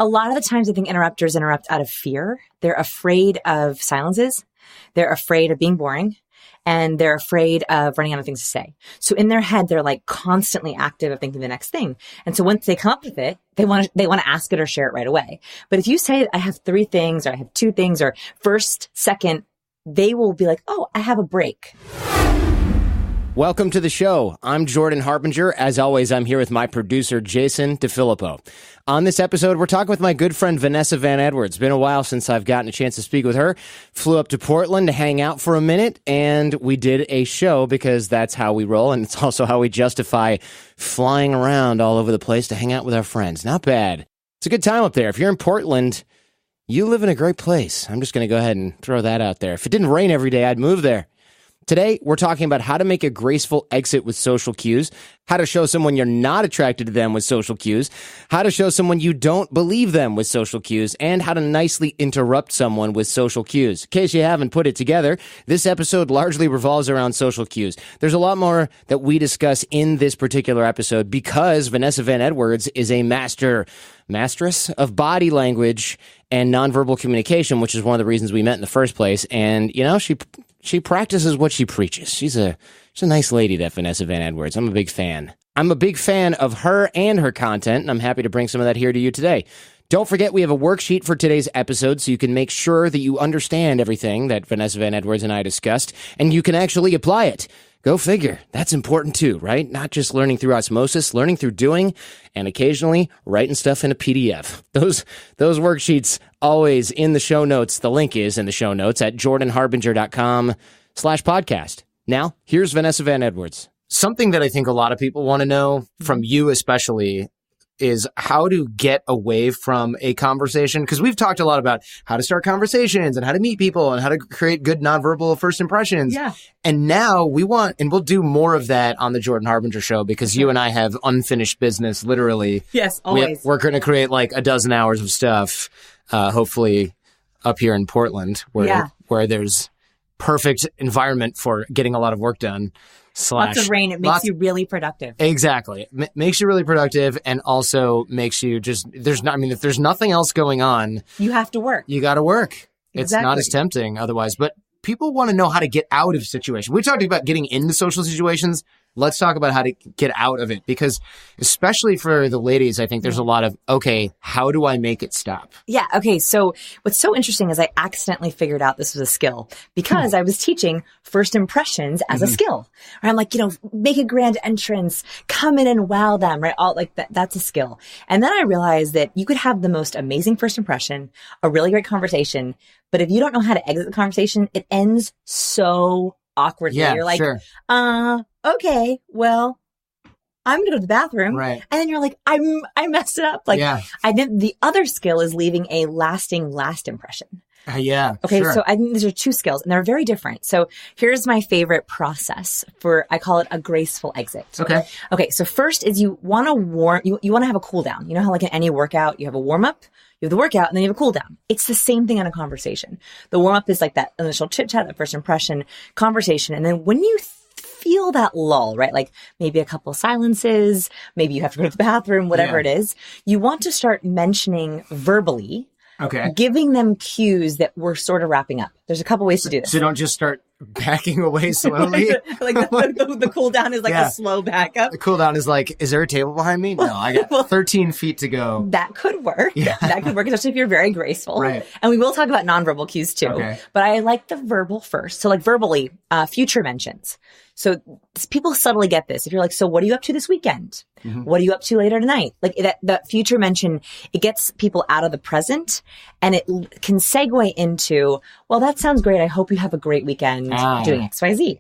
A lot of the times I think interrupters interrupt out of fear. They're afraid of silences. They're afraid of being boring. And they're afraid of running out of things to say. So in their head, they're like constantly active of thinking the next thing. And so once they come up with it, they want to ask it or share it right away. But if you say, I have 3 things, or I have 2 things, or first, second, they will be like, oh, I have a break. Welcome to the show. I'm Jordan Harbinger. As always, I'm here with my producer, Jason DeFilippo. On this episode, we're talking with my good friend, Vanessa Van Edwards. Been a while since I've gotten a chance to speak with her. Flew up to Portland to hang out for a minute, and we did a show because that's how we roll, and it's also how we justify flying around all over the place to hang out with our friends. Not bad. It's a good time up there. If you're in Portland, you live in a great place. I'm just going to go ahead and throw that out there. If it didn't rain every day, I'd move there. Today, we're talking about how to make a graceful exit with social cues, how to show someone you're not attracted to them with social cues, how to show someone you don't believe them with social cues, and how to nicely interrupt someone with social cues. In case you haven't put it together, this episode largely revolves around social cues. There's a lot more that we discuss in this particular episode because Vanessa Van Edwards is a mastress of body language and nonverbal communication, which is one of the reasons we met in the first place. And, you know, she practices what she preaches. She's a nice lady, that Vanessa Van Edwards. I'm a big fan. I'm a big fan of her and her content, and I'm happy to bring some of that here to you today. Don't forget, we have a worksheet for today's episode, so you can make sure that you understand everything that Vanessa Van Edwards and I discussed, and you can actually apply it. Go figure. That's important too, right? Not just learning through osmosis, learning through doing, and occasionally writing stuff in a PDF. Those worksheets always in the show notes. The link is in the show notes at jordanharbinger.com/podcast. Now, here's Vanessa Van Edwards. Something that I think a lot of people want to know from you especially is how to get away from a conversation. Because we've talked a lot about how to start conversations and how to meet people and how to create good nonverbal first impressions. Yeah. And now we'll do more of that on the Jordan Harbinger show because you and I have unfinished business, literally. Yes, always. We're going to create like a dozen hours of stuff, hopefully up here in Portland where there's perfect environment for getting a lot of work done. Lots of rain. It makes you really productive. Exactly. Makes you really productive and also makes you if there's nothing else going on. You have to work. You got to work. Exactly. It's not as tempting otherwise. But people want to know how to get out of situations. We talked about getting into social situations. Let's talk about how to get out of it because especially for the ladies, I think there's a lot of, okay, how do I make it stop? Yeah. Okay. So what's so interesting is I accidentally figured out this was a skill because I was teaching first impressions as a skill. Or I'm like, make a grand entrance, come in and wow them, right? All like that. That's a skill. And then I realized that you could have the most amazing first impression, a really great conversation, but if you don't know how to exit the conversation, it ends so awkwardly. Yeah, you're like, sure. Okay, well, I'm going to go to the bathroom. Right. And then you're like, I messed it up. Like, I think the other skill is leaving a lasting last impression. Yeah. Okay. Sure. So I think these are 2 skills and they're very different. So here's my favorite process I call it a graceful exit. Okay. Okay. So first is you want to you want to have a cool down. You know how like in any workout, you have a warm up, you have the workout, and then you have a cool down. It's the same thing in a conversation. The warm up is like that initial chit chat, that first impression conversation. And then when you feel that lull, right? Like maybe a couple silences, maybe you have to go to the bathroom, whatever it is. You want to start mentioning verbally, giving them cues that we're sort of wrapping up. There's a couple ways to do this. So don't just start backing away slowly. the cool down is like a slow backup. The cool down is like, is there a table behind me? No, I got 13 feet to go. That could work. Yeah. That could work, especially if you're very graceful. Right. And we will talk about nonverbal cues too. Okay. But I like the verbal first. So like verbally, future mentions. So people subtly get this. If you're like, so what are you up to this weekend? What are you up to later tonight? Like that future mention, it gets people out of the present and it can segue into, well, that sounds great. I hope you have a great weekend doing X, Y, Z.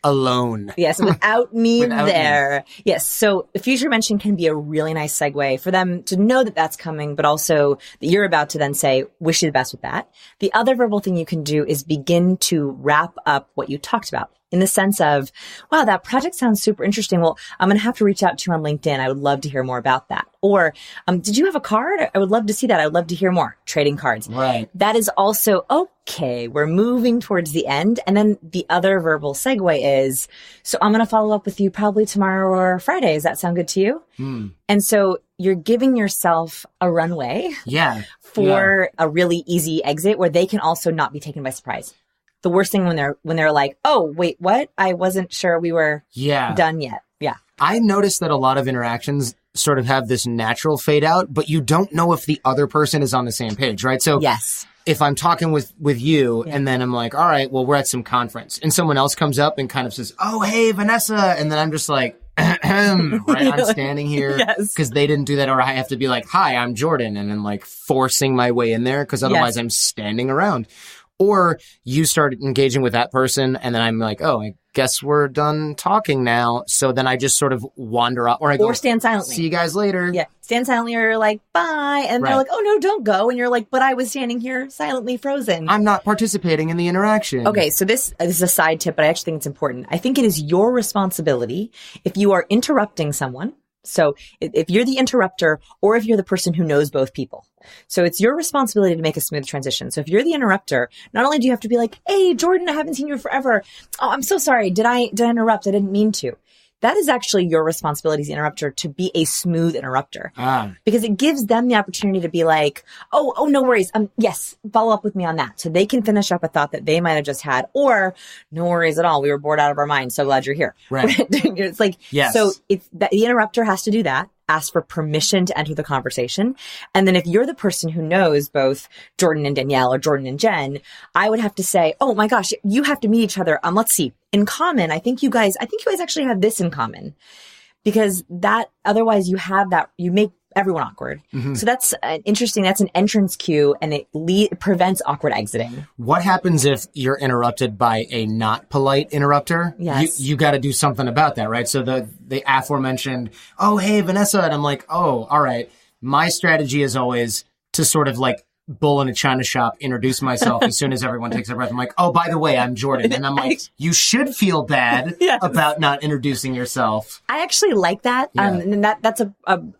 Alone. Yes. Without me there. Yes. So the future mention can be a really nice segue for them to know that that's coming, but also that you're about to then say, wish you the best with that. The other verbal thing you can do is begin to wrap up what you talked about. in the sense of, wow, that project sounds super interesting. Well, I'm going to have to reach out to you on LinkedIn. I would love to hear more about that. Or, did you have a card? I would love to see that. I would love to hear more. Trading cards. Right. That is also, okay, we're moving towards the end. And then the other verbal segue is, so I'm going to follow up with you probably tomorrow or Friday. Does that sound good to you? And so you're giving yourself a runway for a really easy exit where they can also not be taken by surprise. The worst thing when they're like, oh, wait, what? I wasn't sure we were done yet. Yeah. I noticed that a lot of interactions sort of have this natural fade out, but you don't know if the other person is on the same page, right? So yes. If I'm talking with you and then I'm like, all right, well, we're at some conference and someone else comes up and kind of says, oh, hey, Vanessa. And then I'm just like, right, I'm standing here because they didn't do that. Or I have to be like, hi, I'm Jordan. And then like forcing my way in there because otherwise I'm standing around. Or you start engaging with that person and then I'm like, oh, I guess we're done talking now. So then I just sort of wander off or I go, or stand silently. See you guys later. Yeah. Stand silently or you're like, bye. And they're like, oh no, don't go. And you're like, but I was standing here silently frozen. I'm not participating in the interaction. Okay. So this is a side tip, but I actually think it's important. I think it is your responsibility if you are interrupting someone. So if you're the interrupter or if you're the person who knows both people. So it's your responsibility to make a smooth transition. So if you're the interrupter, not only do you have to be like, hey, Jordan, I haven't seen you forever. Oh, I'm so sorry. Did I interrupt? I didn't mean to. That is actually your responsibility as the interrupter to be a smooth interrupter because it gives them the opportunity to be like, oh, no worries. Yes, follow up with me on that. So they can finish up a thought that they might have just had or no worries at all. We were bored out of our minds. So glad you're here. Right. It's like, so it's that the interrupter has to do that. Ask for permission to enter the conversation. And then if you're the person who knows both Jordan and Danielle or Jordan and Jen, I would have to say, oh my gosh, you have to meet each other. Let's see. In common, I think you guys actually have this in common because that otherwise you make everyone awkward. Mm-hmm. So that's that's an entrance cue and it prevents awkward exiting. What happens if you're interrupted by a not polite interrupter? Yes. You got to do something about that, right? So the aforementioned, oh, hey, Vanessa. And I'm like, oh, all right. My strategy is always to sort of like bull in a china shop, introduce myself as soon as everyone takes a breath. I'm like, oh, by the way, I'm Jordan. And I'm like, you should feel bad about not introducing yourself. I actually like that. Yeah. And that's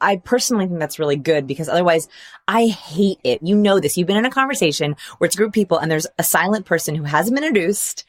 I personally think that's really good because otherwise I hate it. You know this. You've been in a conversation where it's a group of people and there's a silent person who hasn't been introduced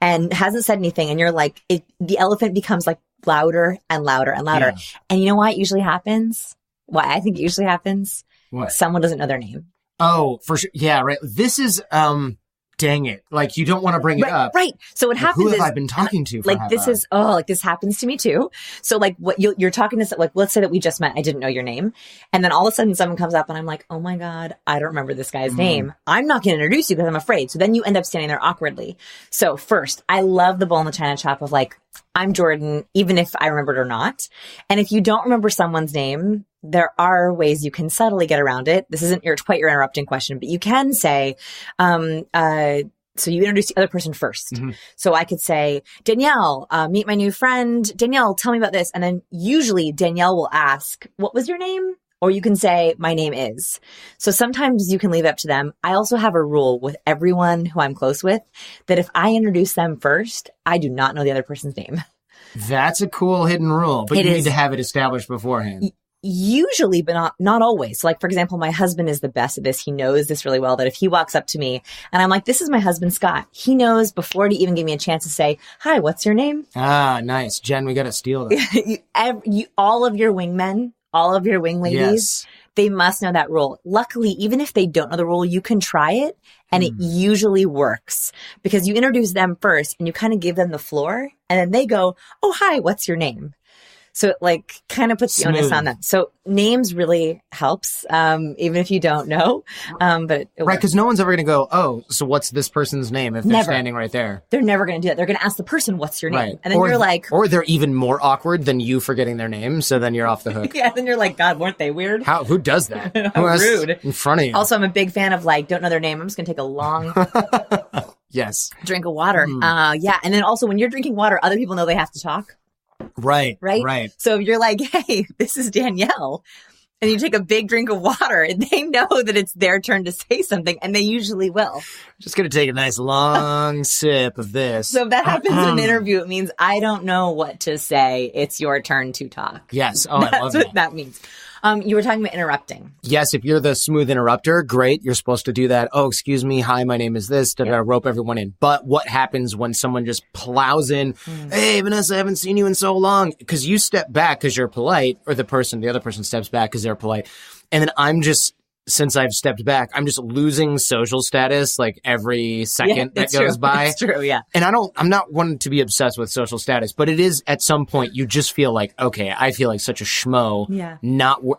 and hasn't said anything. And you're like, the elephant becomes like louder and louder and louder. Yeah. And you know why it usually happens? Why I think it usually happens? What? Someone doesn't know their name. Oh, for sure. Yeah, right. This is, dang it. Like, you don't want to bring it up. Right. So what happens is... Who have I been talking to for like, this happens to me too. So like, what you're talking to, like, let's say that we just met. I didn't know your name. And then all of a sudden someone comes up and I'm like, oh my God, I don't remember this guy's name. I'm not going to introduce you because I'm afraid. So then you end up standing there awkwardly. So first, I love the bull in the china shop of like, I'm Jordan, even if I remembered or not. And if you don't remember someone's name, there are ways you can subtly get around it. This isn't quite your interrupting question, but you can say, so you introduce the other person first. Mm-hmm. So I could say, Danielle, meet my new friend. Danielle, tell me about this. And then usually Danielle will ask, what was your name? Or you can say, my name is. So sometimes you can leave it up to them. I also have a rule with everyone who I'm close with that if I introduce them first, I do not know the other person's name. That's a cool hidden rule, but you need to have it established beforehand. Usually, but not always. So like, for example, my husband is the best at this. He knows this really well, that if he walks up to me and I'm like, this is my husband, Scott. He knows before to even give me a chance to say, hi, what's your name? Ah, nice. Jen, we got to steal that. All of your wingmen, all of your wing ladies, they must know that rule. Luckily, even if they don't know the rule, you can try it and it usually works because you introduce them first and you kind of give them the floor and then they go, oh, hi, what's your name? So it like kind of puts the onus on them. So names really helps, even if you don't know. But right, because no one's ever going to go, oh, so what's this person's name if they're standing right there? They're never going to do that. They're going to ask the person, what's your name? Right. And then you're like... Or they're even more awkward than you forgetting their name, so then you're off the hook. Yeah, then you're like, God, weren't they weird? Who does that? How rude. In front of you. Also, I'm a big fan of like, don't know their name. I'm just going to take a long... drink of water. Yeah, and then also when you're drinking water, other people know they have to talk. Right. So if you're like, hey, this is Danielle. and you take a big drink of water, and they know that it's their turn to say something, and they usually will. Just going to take a nice long sip of this. So if that happens in an interview, it means I don't know what to say. It's your turn to talk. Yes. Oh, I love that. That's what that means. You were talking about interrupting. Yes, if you're the smooth interrupter, great. You're supposed to do that. Oh, excuse me. Hi, my name is this. Rope everyone in. But what happens when someone just plows in? Hey, Vanessa, I haven't seen you in so long. Because you step back because you're polite, or the other person steps back because they're polite. And then since I've stepped back, I'm just losing social status like every second that goes by. It's true, yeah. And I'm not one to be obsessed with social status, but it is at some point you just feel like, okay, I feel like such a schmo. Yeah.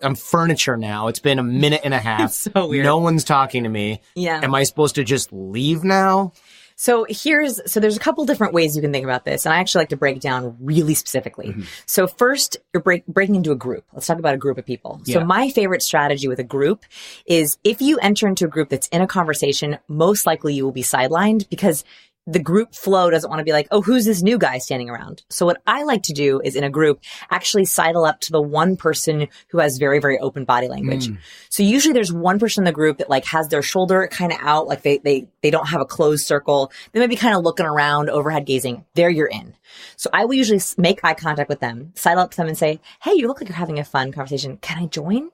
I'm furniture now. It's been a minute and a half. It's so weird. No one's talking to me. Yeah. Am I supposed to just leave now? So there's a couple different ways you can think about this. And I actually like to break it down really specifically. Mm-hmm. So first, you're breaking into a group. Let's talk about a group of people. Yeah. So my favorite strategy with a group is if you enter into a group that's in a conversation, most likely you will be sidelined because the group flow doesn't want to be like, oh, who's this new guy standing around? So what I like to do is in a group, actually sidle up to the one person who has very, very open body language. So usually there's one person in the group that like has their shoulder kind of out, like they don't have a closed circle. They might be kind of looking around, overhead gazing. There you're in. So I will usually make eye contact with them, sidle up to them and say, hey, you look like you're having a fun conversation. Can I join?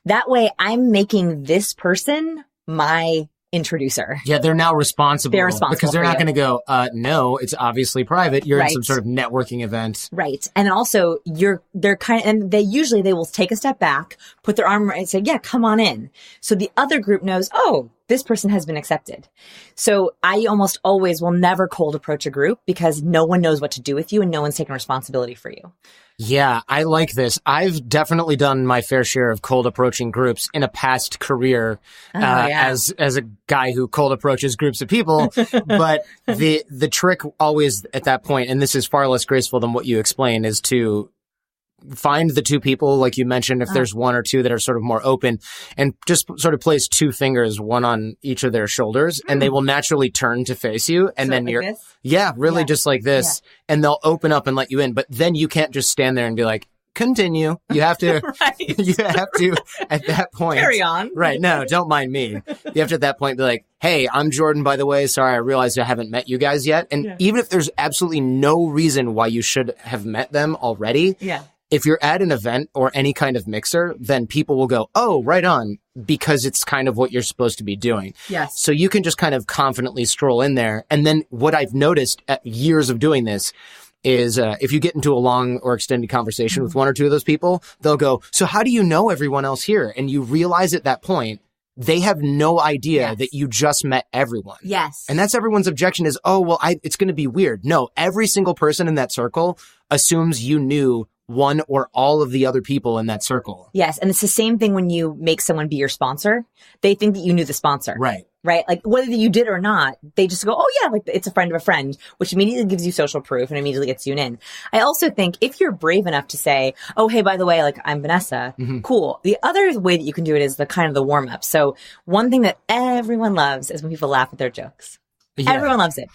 That way I'm making this person my introducer. Yeah, they're now responsible. They're responsible because they're not going to go, no, it's obviously private. You're in some sort of networking event. Right. And also they're kind of, and they will take a step back, put their arm and say, yeah, come on in. So the other group knows, oh, this person has been accepted. So I almost always will never cold approach a group because no one knows what to do with you and no one's taking responsibility for you. Yeah, I like this. I've definitely done my fair share of cold approaching groups in a past career as a guy who cold approaches groups of people. But the trick always at that point, and this is far less graceful than what you explained, is to find the two people, like you mentioned, if there's one or two that are sort of more open, and just sort of place two fingers, one on each of their shoulders, and they will naturally turn to face you. And so then you're, just like this. Yeah. And they'll open up and let you in. But then you can't just stand there and be like, continue. You have to, you have to at that point. Carry on. Right. No, don't mind me. You have to at that point be like, hey, I'm Jordan, by the way. Sorry, I realized I haven't met you guys yet. And even if there's absolutely no reason why you should have met them already. Yeah. If you're at an event or any kind of mixer, then people will go, oh, right on, because it's kind of what you're supposed to be doing. Yes. So you can just kind of confidently stroll in there. And then what I've noticed at years of doing this is if you get into a long or extended conversation with one or two of those people, they'll go, so how do you know everyone else here? And you realize at that point, they have no idea that you just met everyone. Yes. And that's everyone's objection is, oh, well, it's going to be weird. No, every single person in that circle assumes you knew one or all of the other people in that circle. Yes. And it's the same thing when you make someone be your sponsor. They think that you knew the sponsor. Right. Right? Like whether you did or not, they just go, oh yeah, like it's a friend of a friend, which immediately gives you social proof and immediately gets you in. I also think if you're brave enough to say, oh, hey, by the way, like I'm Vanessa, cool. The other way that you can do it is the kind of the warm up. So one thing that everyone loves is when people laugh at their jokes. Yeah. Everyone loves it.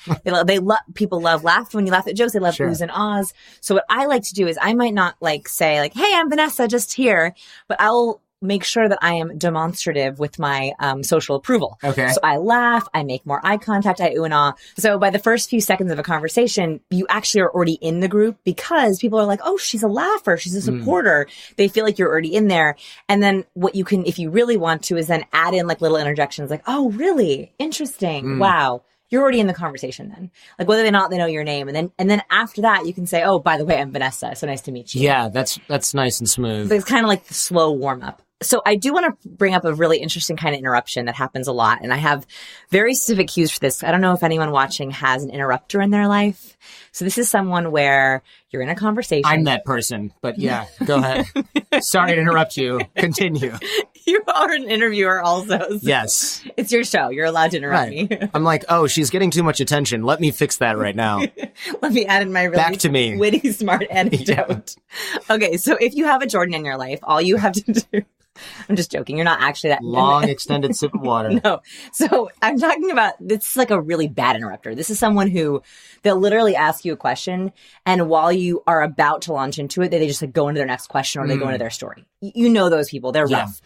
People love laugh when you laugh at jokes. They love oohs and ahs. So what I like to do is I might not like say like, hey, I'm Vanessa, just here, but I'll make sure that I am demonstrative with my social approval. Okay. So I laugh, I make more eye contact, I ooh and ah. So by the first few seconds of a conversation, you actually are already in the group because people are like, oh, she's a laugher, she's a supporter. They feel like you're already in there. And then what you can, if you really want to, is then add in like little interjections like, oh, really? Interesting. Wow. You're already in the conversation then. Like whether or not they know your name. And then after that, you can say, oh, by the way, I'm Vanessa. So nice to meet you. Yeah, that's nice and smooth. So it's kind of like the slow warm up. So I do want to bring up a really interesting kind of interruption that happens a lot. And I have very specific cues for this. I don't know if anyone watching has an interrupter in their life. So this is someone where you're in a conversation. I'm that person, but yeah, go ahead. Sorry to interrupt you. Continue. You are an interviewer also. So yes. It's your show. You're allowed to interrupt me. I'm like, oh, she's getting too much attention. Let me fix that right now. Let me add in my really back to me. Witty, smart anecdote. Okay, so if you have a Jordan in your life, all you have to do I'm just joking. You're not actually that long, extended sip of water. No. So I'm talking about, this is like a really bad interrupter. This is someone who they'll literally ask you a question, and while you are about to launch into it, they just like go into their next question or they go into their story. You know those people. They're rough.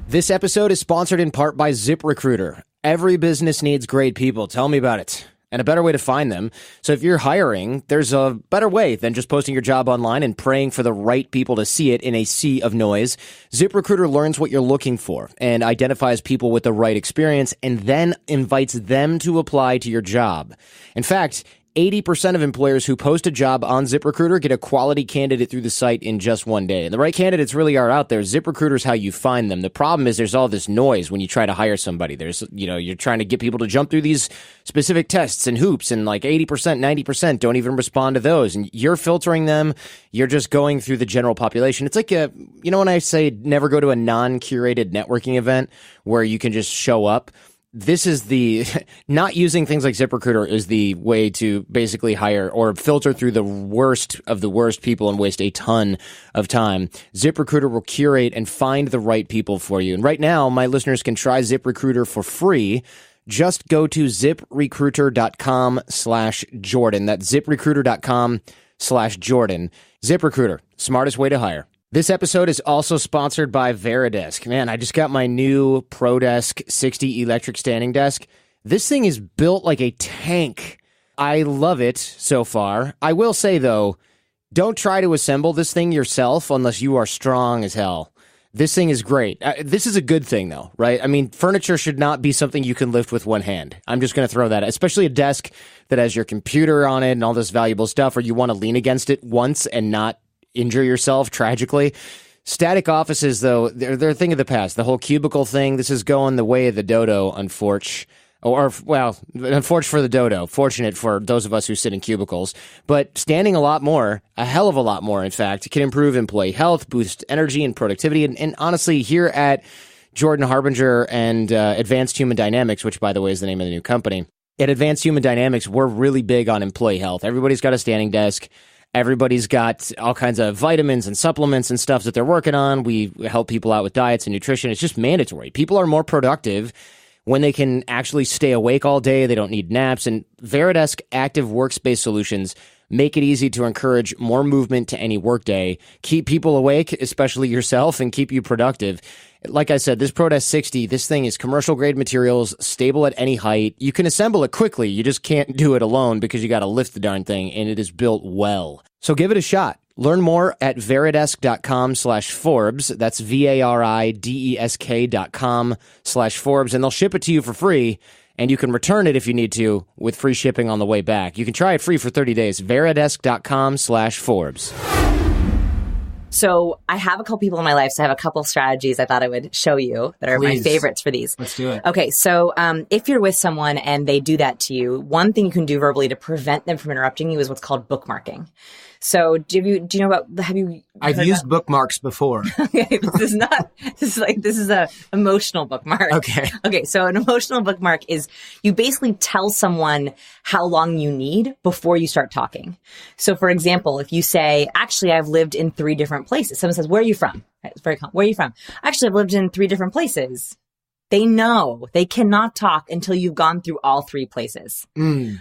This episode is sponsored in part by ZipRecruiter. Every business needs great people. Tell me about it. And a better way to find them. So if you're hiring, there's a better way than just posting your job online and praying for the right people to see it in a sea of noise. ZipRecruiter learns what you're looking for and identifies people with the right experience and then invites them to apply to your job. In fact, 80% of employers who post a job on ZipRecruiter get a quality candidate through the site in just one day. And the right candidates really are out there. ZipRecruiter is how you find them. The problem is there's all this noise when you try to hire somebody. There's, you're trying to get people to jump through these specific tests and hoops, and like 80%, 90% don't even respond to those. And you're filtering them. You're just going through the general population. It's like when I say never go to a non-curated networking event where you can just show up. This is not using things like ZipRecruiter is the way to basically hire or filter through the worst of the worst people and waste a ton of time. ZipRecruiter will curate and find the right people for you. And right now, my listeners can try ZipRecruiter for free. Just go to ZipRecruiter.com/Jordan. That's ZipRecruiter.com/Jordan. ZipRecruiter, smartest way to hire. This episode is also sponsored by Veridesk. Man, I just got my new ProDesk 60 electric standing desk. This thing is built like a tank. I love it so far. I will say, though, don't try to assemble this thing yourself unless you are strong as hell. This thing is great. This is a good thing, though, right? I mean, furniture should not be something you can lift with one hand. I'm just going to throw that, especially a desk that has your computer on it and all this valuable stuff, or you want to lean against it once and not injure yourself tragically. Static offices, though, they're a thing of the past. The whole cubicle thing, this is going the way of the dodo, unfortunate for the dodo, fortunate for those of us who sit in cubicles. But standing a lot more, a hell of a lot more, in fact, can improve employee health, boost energy and productivity. And honestly, here at Jordan Harbinger and Advanced Human Dynamics, which, by the way, is the name of the new company, at Advanced Human Dynamics, we're really big on employee health. Everybody's got a standing desk. Everybody's got all kinds of vitamins and supplements and stuff that they're working on. We help people out with diets and nutrition. It's just mandatory. People are more productive when they can actually stay awake all day. They don't need naps. And Veridesk active workspace solutions make it easy to encourage more movement to any workday, keep people awake, especially yourself, and keep you productive. Like I said, this ProDesk 60, this thing is commercial grade materials, stable at any height. You can assemble it quickly. You just can't do it alone because you got to lift the darn thing, and it is built well. So give it a shot. Learn more at veridesk.com/Forbes. That's VARIDESK.com/Forbes, and they'll ship it to you for free. And you can return it if you need to with free shipping on the way back. You can try it free for 30 days. Veridesk.com/Forbes. So I have a couple people in my life, so I have a couple strategies I thought I would show you that are my favorites for these. Let's do it. Okay, so if you're with someone and they do that to you, one thing you can do verbally to prevent them from interrupting you is what's called bookmarking. So do you know about, I've used bookmarks before. Okay, this is a emotional bookmark. Okay, so an emotional bookmark is you basically tell someone how long you need before you start talking. So for example, if you say, actually, I've lived in 3 different places. Someone says, where are you from? It's very common. Where are you from? Actually, I've lived in 3 different places. They know they cannot talk until you've gone through all 3 places.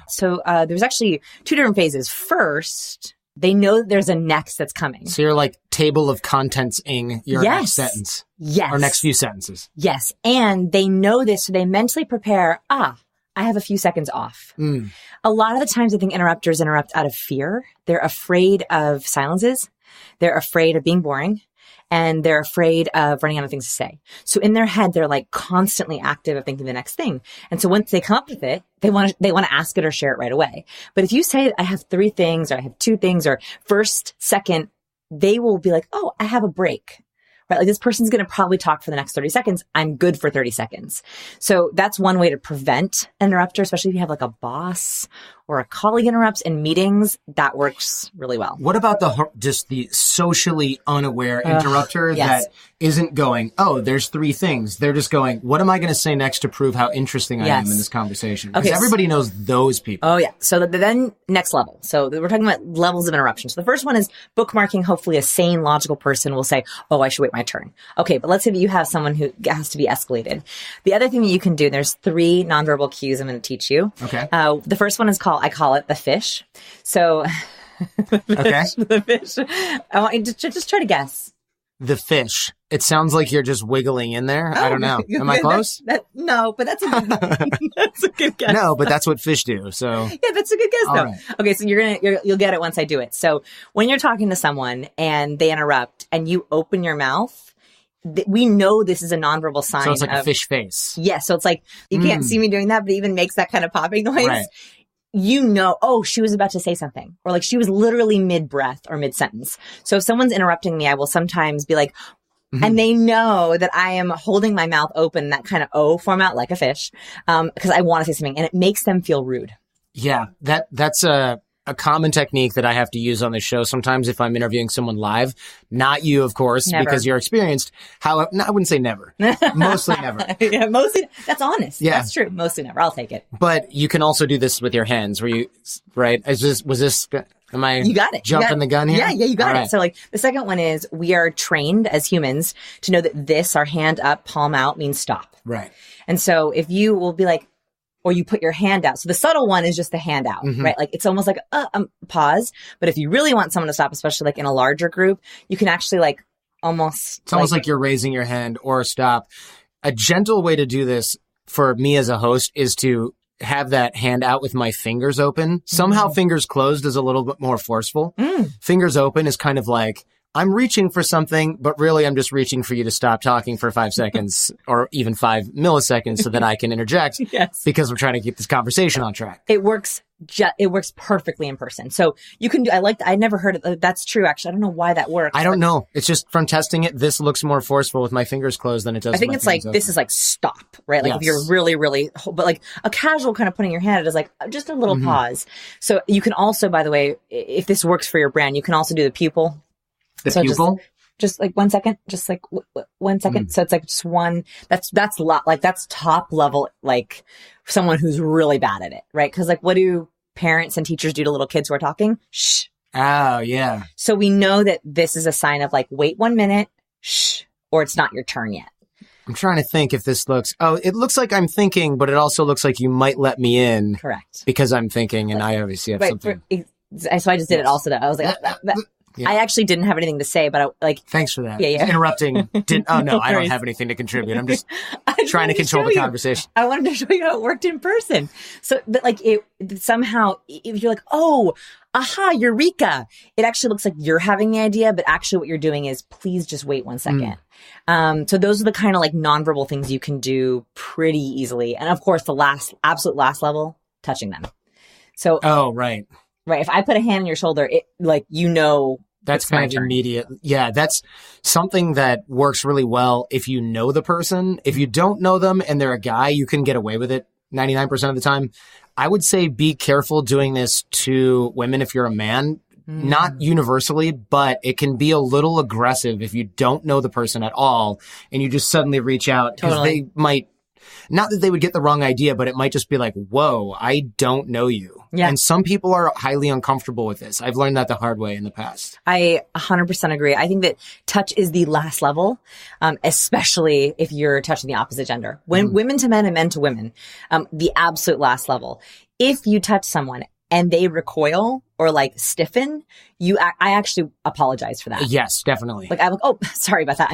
So there's actually 2 different phases. First, they know that there's a next that's coming. So you're like table of contents-ing your next sentence. Yes. Or next few sentences. Yes. And they know this, so they mentally prepare, I have a few seconds off. A lot of the times I think interrupters interrupt out of fear. They're afraid of silences. They're afraid of being boring. And they're afraid of running out of things to say. So in their head, they're like constantly active of thinking the next thing. And so once they come up with it, they want to ask it or share it right away. But if you say, I have 3 things, or I have 2 things, or first, second, they will be like, oh, I have a break. Right? Like this person's going to probably talk for the next 30 seconds. I'm good for 30 seconds. So that's one way to prevent an interrupter, especially if you have like a boss or a colleague interrupts in meetings, that works really well. What about just the socially unaware interrupter that isn't going, oh, there's three things. They're just going, what am I going to say next to prove how interesting I am in this conversation? Because everybody knows those people. Oh, yeah. So then next level. So we're talking about levels of interruption. So the first one is bookmarking. Hopefully a sane, logical person will say, oh, I should wait my turn. Okay, but let's say that you have someone who has to be escalated. The other thing that you can do, there's 3 nonverbal cues I'm going to teach you. Okay. The first one is I call it the fish. So the fish. I want you to just try to guess. The fish. It sounds like you're just wiggling in there. I don't know. Am I close? No, but that's a good guess. No, but that's what fish do. So yeah, that's a good guess though. Right. Okay, so you'll get it once I do it. So when you're talking to someone and they interrupt and you open your mouth, we know this is a nonverbal sign. So it's like a fish face. Yeah, so it's like you can't see me doing that, but it even makes that kind of popping noise. Right. You know, oh, she was about to say something, or like she was literally mid-breath or mid-sentence. So if someone's interrupting me, I will sometimes be like, and they know that I am holding my mouth open, that kind of O format, like a fish, because I want to say something, and it makes them feel rude. Yeah, that's a common technique that I have to use on the show sometimes if I'm interviewing someone live. Not you, of course, because you're experienced. However, no, I wouldn't say never. Mostly never. Yeah, mostly. That's honest. Yeah. That's true. Mostly never. I'll take it. But you can also do this with your hands where you, right? Am I you got it. jumping the gun here? Yeah, you got All it. right. So like the second one is we are trained as humans to know that this, our hand up, palm out, means stop. Right. And so if you will be like, or you put your hand out. So the subtle one is just the hand out, right? Like it's almost like pause. But if you really want someone to stop, especially like in a larger group, you can actually like almost. It's almost like you're raising your hand or stop. A gentle way to do this for me as a host is to have that hand out with my fingers open. Somehow fingers closed is a little bit more forceful. Fingers open is kind of like, I'm reaching for something, but really I'm just reaching for you to stop talking for 5 seconds or even 5 milliseconds so that I can interject because we're trying to keep this conversation on track. It works perfectly in person. So you can do, I never heard it. That's true. Actually, I don't know why that works. I don't know. It's just from testing it. This looks more forceful with my fingers closed than it does. I think it's like, this is like stop, right? Like if you're really, really, but like a casual kind of putting your hand, it is like just a little pause. So you can also, by the way, if this works for your brand, you can also do the pupil. The pupil? Just like 1 second, just like 1 second. So it's like just one, that's a lot, like that's top level, like someone who's really bad at it, right? Cause like what do parents and teachers do to little kids who are talking? Shh. Oh, yeah. So we know that this is a sign of like, wait 1 minute, shh, or it's not your turn yet. I'm trying to think if this it looks like I'm thinking, but it also looks like you might let me in. Correct. Because I'm thinking and I obviously have something. So I just did it also though. I was like, Yeah. I actually didn't have anything to say, but Thanks for that. Yeah. Interrupting. Oh no, I don't have anything to contribute. I'm just trying to control the conversation. I wanted to show you how it worked in person. So, but like somehow, if you're like, oh, aha, eureka, it actually looks like you're having the idea, but actually what you're doing is please just wait 1 second. So those are the kind of like nonverbal things you can do pretty easily. And of course, the absolute last level, touching them. So, oh, right. Right. If I put a hand on your shoulder, it like, that's kind of immediate. Yeah, that's something that works really well if you know the person. If you don't know them and they're a guy, you can get away with it 99% of the time. I would say be careful doing this to women if you're a man. Not universally, but it can be a little aggressive if you don't know the person at all and you just suddenly reach out because they might, not that they would get the wrong idea, but it might just be like, whoa, I don't know you. Yeah. And some people are highly uncomfortable with this. I've learned that the hard way in the past. I 100% agree. I think that touch is the last level, especially if you're touching the opposite gender. When women to men and men to women, the absolute last level. If you touch someone and they recoil or like stiffen, I actually apologize for that. Yes, definitely. Like I'm like, oh, sorry about that.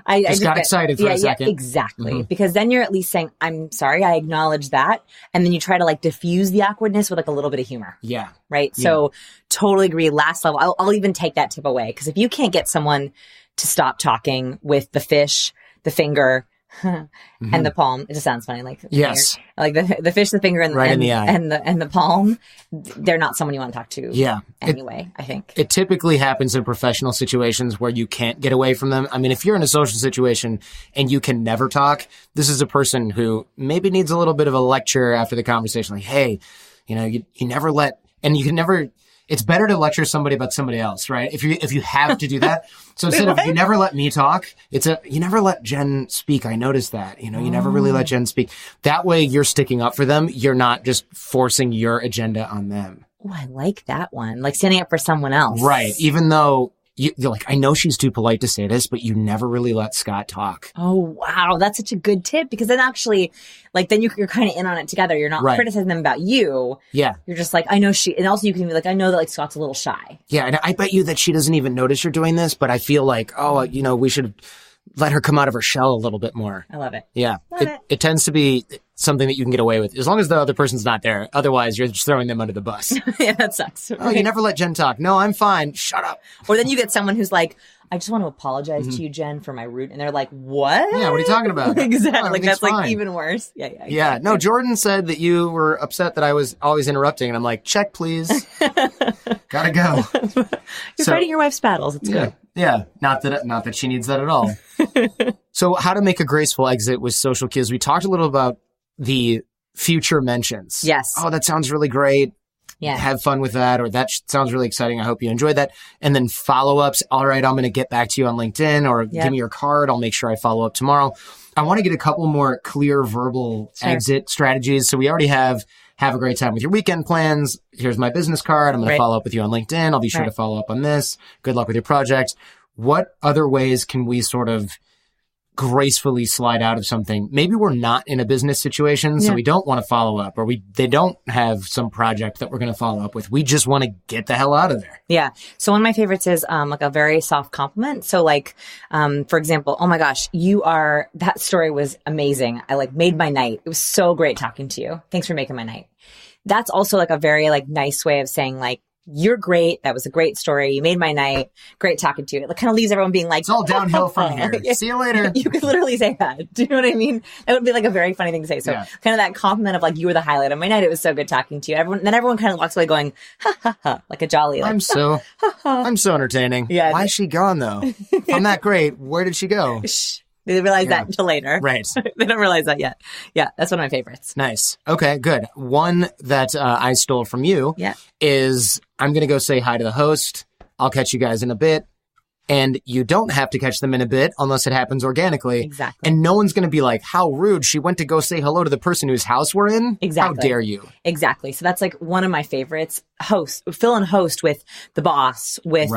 I just got excited for a second. Yeah, exactly. Because then you're at least saying, I'm sorry, I acknowledge that. And then you try to like diffuse the awkwardness with like a little bit of humor. Yeah. Right. Yeah. So totally agree. Last level, I'll even take that tip away. Because if you can't get someone to stop talking with the fish, the finger, and the palm, it just sounds funny. Like yes, finger. Like the fish, the finger, and right in the eye, and the palm. They're not someone you want to talk to. Yeah. Anyway, I think it typically happens in professional situations where you can't get away from them. I mean, if you're in a social situation and you can never talk, this is a person who maybe needs a little bit of a lecture after the conversation. Like, hey, you never let, and you can never, it's better to lecture somebody about somebody else, right? If you have to do that. So instead of you never let me talk, you never let Jen speak. I noticed that, you never really let Jen speak. That way you're sticking up for them. You're not just forcing your agenda on them. Oh, I like that one. Like standing up for someone else. Right. Even though you're like, I know she's too polite to say this, but you never really let Scott talk. Oh, wow. That's such a good tip, because then actually, like, then you're kind of in on it together. You're not criticizing them about you. Yeah. You're just like, I know and also you can be like, I know that like Scott's a little shy. Yeah. And I bet you that she doesn't even notice you're doing this, but I feel like, we should let her come out of her shell a little bit more. I love it. Yeah. It tends to be something that you can get away with as long as the other person's not there. Otherwise, you're just throwing them under the bus. Yeah, that sucks. Oh, you never let Jen talk. No, I'm fine. Shut up. Or then you get someone who's like, I just want to apologize to you, Jen, for my rude. And they're like, what? Yeah, what are you talking about? Exactly. Oh, like that's fine. like even worse. Yeah. Exactly. Yeah. No, Jordan said that you were upset that I was always interrupting. And I'm like, check, please. Gotta go. You're fighting your wife's battles. It's good. Yeah. Not that she needs that at all. So how to make a graceful exit with social cues. We talked a little about the future mentions. Yes. Oh, that sounds really great. Yeah. Have fun with that. Or that sounds really exciting. I hope you enjoyed that. And then follow-ups. All right, I'm going to get back to you on LinkedIn, or give me your card. I'll make sure I follow up tomorrow. I want to get a couple more clear verbal exit strategies. So we already have a great time with your weekend plans. Here's my business card. I'm going to follow up with you on LinkedIn. I'll be sure to follow up on this. Good luck with your project. What other ways can we sort of gracefully slide out of something? Maybe we're not in a business situation, so we don't want to follow up, or they don't have some project that we're going to follow up with. We just want to get the hell out of there. Yeah. So one of my favorites is like a very soft compliment. So like, for example, oh my gosh, that story was amazing. I like made my night. It was so great talking to you. Thanks for making my night. That's also like a very like nice way of saying like, you're great. That was a great story. You made my night. Great talking to you. It kind of leaves everyone being like, it's all downhill from here. See you later. You could literally say that. Do you know what I mean? That would be like a very funny thing to say. So kind of that compliment of like, you were the highlight of my night. It was so good talking to you. Everyone kind of walks away going, ha ha ha, like a jolly. Like, I'm so entertaining. Yeah. Why is she gone though? If I'm that great, where did she go? They didn't realize that until later. Right. They don't realize that yet. Yeah, that's one of my favorites. Nice. Okay, good. One that I stole from you is, I'm going to go say hi to the host. I'll catch you guys in a bit. And you don't have to catch them in a bit unless it happens organically. Exactly. And no one's going to be like, how rude. She went to go say hello to the person whose house we're in. Exactly. How dare you? Exactly. So that's like one of my favorites. Fill and host with the boss, with,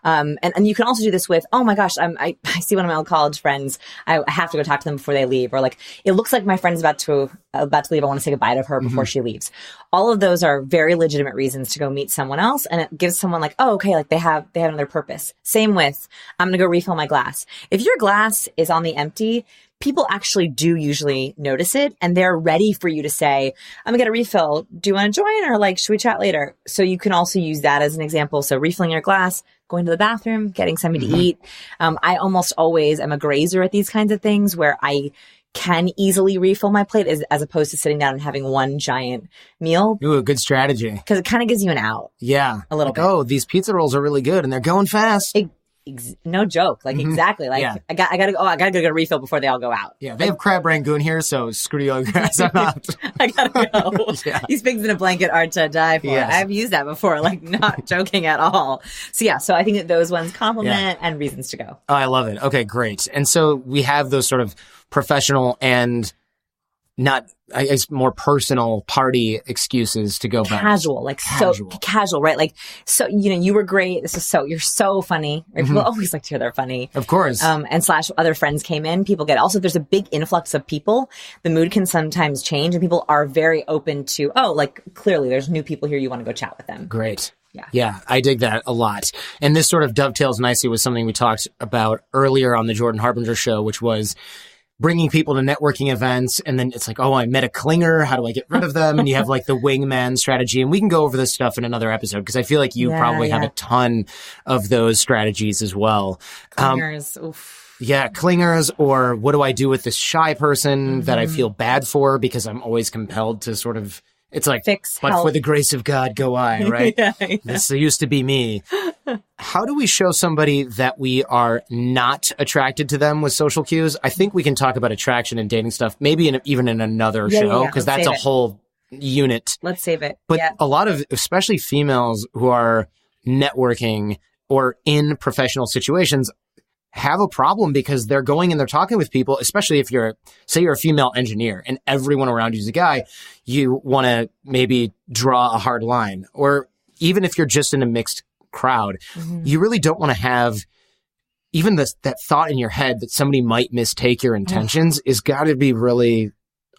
and you can also do this with, oh my gosh, I see one of my old college friends. I have to go talk to them before they leave. Or like, it looks like my friend's about to leave. I want to say goodbye to her before she leaves. All of those are very legitimate reasons to go meet someone else. And it gives someone like, oh, okay, like they have another purpose. Same with, I'm going to go refill my glass. If your glass is on the empty, people actually do usually notice it, and they're ready for you to say, I'm going to get a refill. Do you want to join, or like, should we chat later? So you can also use that as an example. So refilling your glass, going to the bathroom, getting something to eat. I almost always am a grazer at these kinds of things where I can easily refill my plate as opposed to sitting down and having one giant meal. Ooh, good strategy. Because it kind of gives you an out. Yeah. A little bit. Oh, these pizza rolls are really good and they're going fast. No joke. Like exactly. Like I gotta go get a refill before they all go out. Yeah. They have crab rangoon here, so screw you guys. I'm out. I gotta go. These pigs in a blanket are to die for. Yes. I've used that before, like not joking at all. So I think that those ones compliment and reasons to go. Oh, I love it. Okay, great. And so we have those sort of professional and not, I guess, more personal party excuses to go back. Casual, so casual, right? Like, so, you were great. You're so funny. Right? People always like to hear they're funny. Of course. And / other friends came in. People get, also, there's a big influx of people. The mood can sometimes change and people are very open to, clearly there's new people here. You want to go chat with them. Great. Yeah, I dig that a lot. And this sort of dovetails nicely with something we talked about earlier on the Jordan Harbinger show, which was bringing people to networking events. And then it's like, oh, I met a clinger. How do I get rid of them? And you have like the wingman strategy. And we can go over this stuff in another episode because I feel like you probably have a ton of those strategies as well. Clingers. Oof. Yeah, clingers, or what do I do with this shy person that I feel bad for because I'm always compelled to sort of, it's like, but for the grace of God go I, right? This used to be me. How do we show somebody that we are not attracted to them with social cues? I think we can talk about attraction and dating stuff, maybe even in another show, because that's a whole unit. Let's save it. But a lot of, especially females who are networking or in professional situations, have a problem because they're going and they're talking with people, especially if say you're a female engineer and everyone around you is a guy, you want to maybe draw a hard line. Or even if you're just in a mixed crowd, you really don't want to have even that thought in your head that somebody might mistake your intentions is got to be really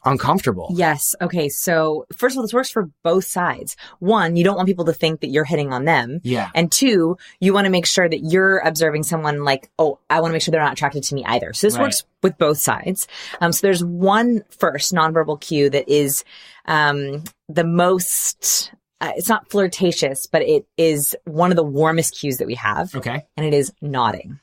uncomfortable. Yes. Okay. So first of all, this works for both sides. One, you don't want people to think that you're hitting on them. Yeah. And two, you want to make sure that you're observing someone like, oh, I want to make sure they're not attracted to me either. So this works with both sides. So there's one first nonverbal cue that is the most, it's not flirtatious, but it is one of the warmest cues that we have. Okay. And it is nodding.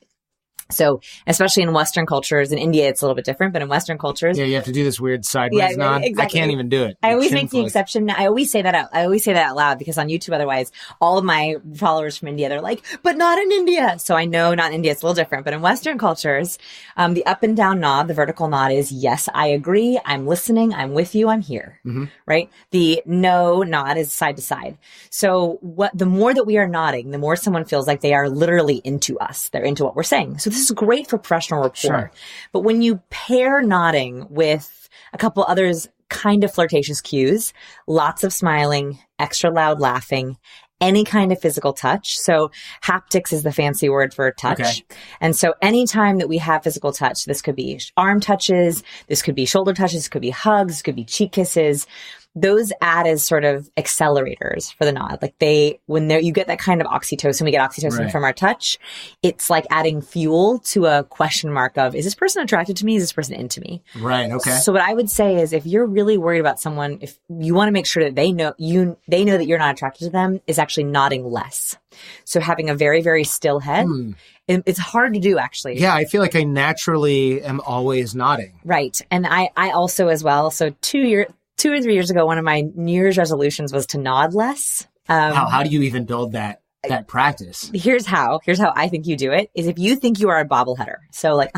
So, especially in Western cultures, in India, it's a little bit different, but in Western cultures. Yeah, you have to do this weird sideways nod. Exactly. I can't even do it. I always make the exception. I always say that out loud because on YouTube, otherwise, all of my followers from India, they're like, but not in India. So I know not in India, it's a little different. But in Western cultures, the up and down nod, the vertical nod is, yes, I agree. I'm listening. I'm with you. I'm here. Right? The no nod is side to side. So the more that we are nodding, the more someone feels like they are literally into us. They're into what we're saying. So this is great for professional rapport. Sure. But when you pair nodding with a couple others kind of flirtatious cues, lots of smiling, extra loud laughing, any kind of physical touch. So haptics is the fancy word for touch. Okay. And so anytime that we have physical touch, this could be arm touches, this could be shoulder touches, this could be hugs, this could be cheek kisses. Those add as sort of accelerators for the nod. Like you get that kind of oxytocin, we get oxytocin from our touch. It's like adding fuel to a question mark of, is this person attracted to me? Is this person into me? Right. Okay. So what I would say is if you're really worried about someone, if you want to make sure that they know that you're not attracted to them, is actually nodding less. So having a very, very still head. It's hard to do, actually. Yeah, I feel like I naturally am always nodding. Right. And I also as well. So 2 or 3 years ago, one of my New Year's resolutions was to nod less. How do you even build that practice? Here's how I think you do it is if you think you are a bobbleheader. So like,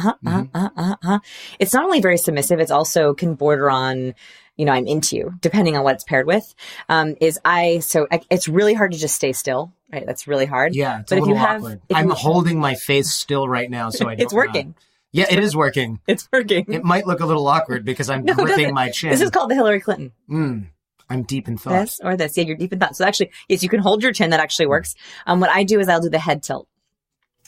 it's not only very submissive, it's also can border on, I'm into you, depending on what it's paired with. It's really hard to just stay still, right? That's really hard. Yeah. It's a little awkward. I'm holding my face still right now, so I don't. It's working. Nod. Yeah, it is working. It's working. It might look a little awkward because I'm gripping my chin. This is called the Hillary Clinton. I'm deep in thought. This or this. Yeah, you're deep in thought. So actually, yes, you can hold your chin. That actually works. What I do is I'll do the head tilt.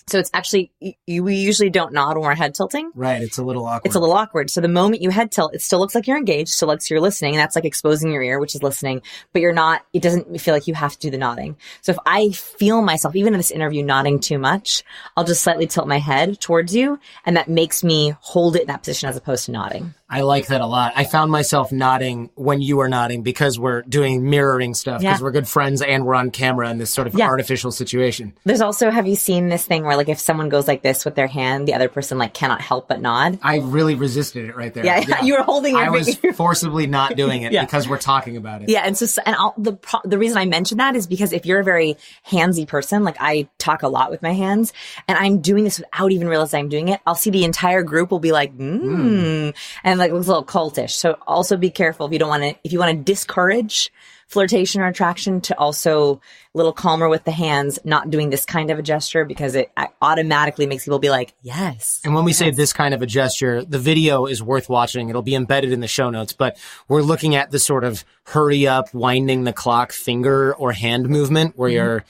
So it's actually, we usually don't nod when we're head tilting. Right. It's a little awkward. It's a little awkward. So the moment you head tilt, it still looks like you're engaged, still looks like you're listening. And that's like exposing your ear, which is listening, but you're not, it doesn't feel like you have to do the nodding. So if I feel myself, even in this interview, nodding too much, I'll just slightly tilt my head towards you. And that makes me hold it in that position as opposed to nodding. I like that a lot. I found myself nodding when you were nodding because we're doing mirroring stuff, because we're good friends and we're on camera in this sort of artificial situation. There's also, have you seen this thing where like if someone goes like this with their hand, the other person like cannot help but nod? I really resisted it right there. Yeah. You were holding your I was forcibly not doing it because we're talking about it. Yeah. And so, the reason I mention that is because if you're a very handsy person, like I talk a lot with my hands and I'm doing this without even realizing I'm doing it, I'll see the entire group will be like, and like it looks a little cultish. So also be careful if you want to discourage flirtation or attraction, to also a little calmer with the hands, not doing this kind of a gesture because it automatically makes people be like, yes. And when we say this kind of a gesture, the video is worth watching. It'll be embedded in the show notes, but we're looking at the sort of hurry up, winding the clock finger or hand movement where you're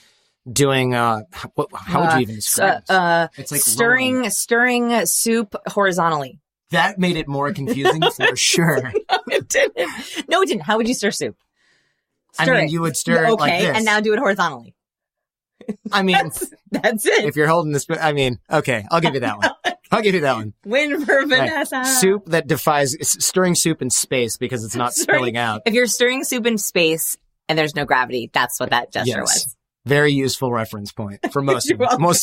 doing, how would you even describe it? It's like stirring soup horizontally. That made it more confusing for sure. No, it didn't. How would you stir soup? You would stir it like this. And now do it horizontally. I mean, that's it. If you're holding this, okay, I'll give you that one. Win for Vanessa. Right. Soup that defies stirring soup in space because it's not spilling out. If you're stirring soup in space and there's no gravity, that's what that gesture was. Very useful reference point for most of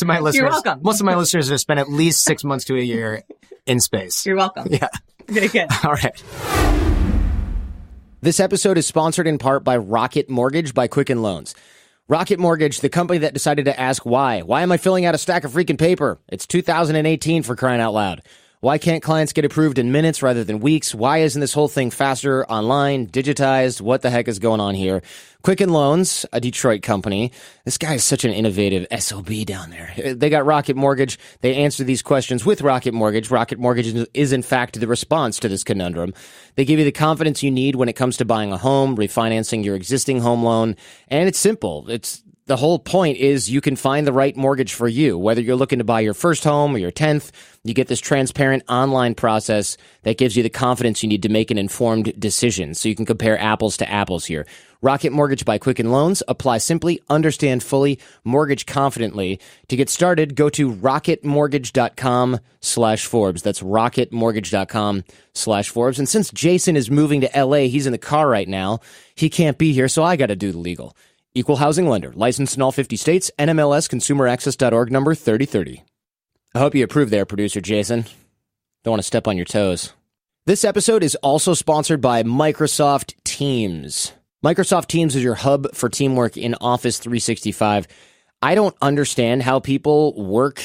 my listeners. You're welcome. Most of my listeners have spent at least 6 months to a year in space. You're welcome. Yeah. Good. All right. This episode is sponsored in part by Rocket Mortgage by Quicken Loans. Rocket Mortgage, the company that decided to ask why. Why am I filling out a stack of freaking paper? It's 2018 for crying out loud. Why can't clients get approved in minutes rather than weeks? Why isn't this whole thing faster, online, digitized? What the heck is going on here? Quicken Loans, a Detroit company. This guy is such an innovative SOB down there. They got Rocket Mortgage. They answer these questions with Rocket Mortgage. Rocket Mortgage is in fact the response to this conundrum. They give you the confidence you need when it comes to buying a home, refinancing your existing home loan. And it's simple. The whole point is you can find the right mortgage for you. Whether you're looking to buy your first home or your 10th, you get this transparent online process that gives you the confidence you need to make an informed decision. So you can compare apples to apples here. Rocket Mortgage by Quicken Loans. Apply simply, understand fully, mortgage confidently. To get started, go to rocketmortgage.com/Forbes. That's rocketmortgage.com/Forbes. And since Jason is moving to LA, he's in the car right now. He can't be here, so I got to do the legal. Equal housing lender, licensed in all 50 states, NMLS consumeraccess.org number 3030. I hope you approve there, producer Jason. Don't want to step on your toes. This episode is also sponsored by Microsoft Teams. Microsoft Teams is your hub for teamwork in Office 365. I don't understand how people work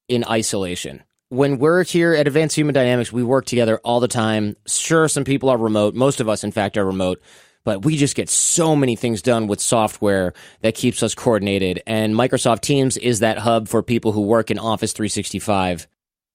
in isolation. When we're here at Advanced Human Dynamics, we work together all the time. Sure, some people are remote. Most of us, in fact, are remote. But we just get so many things done with software that keeps us coordinated. And Microsoft Teams is that hub for people who work in Office 365.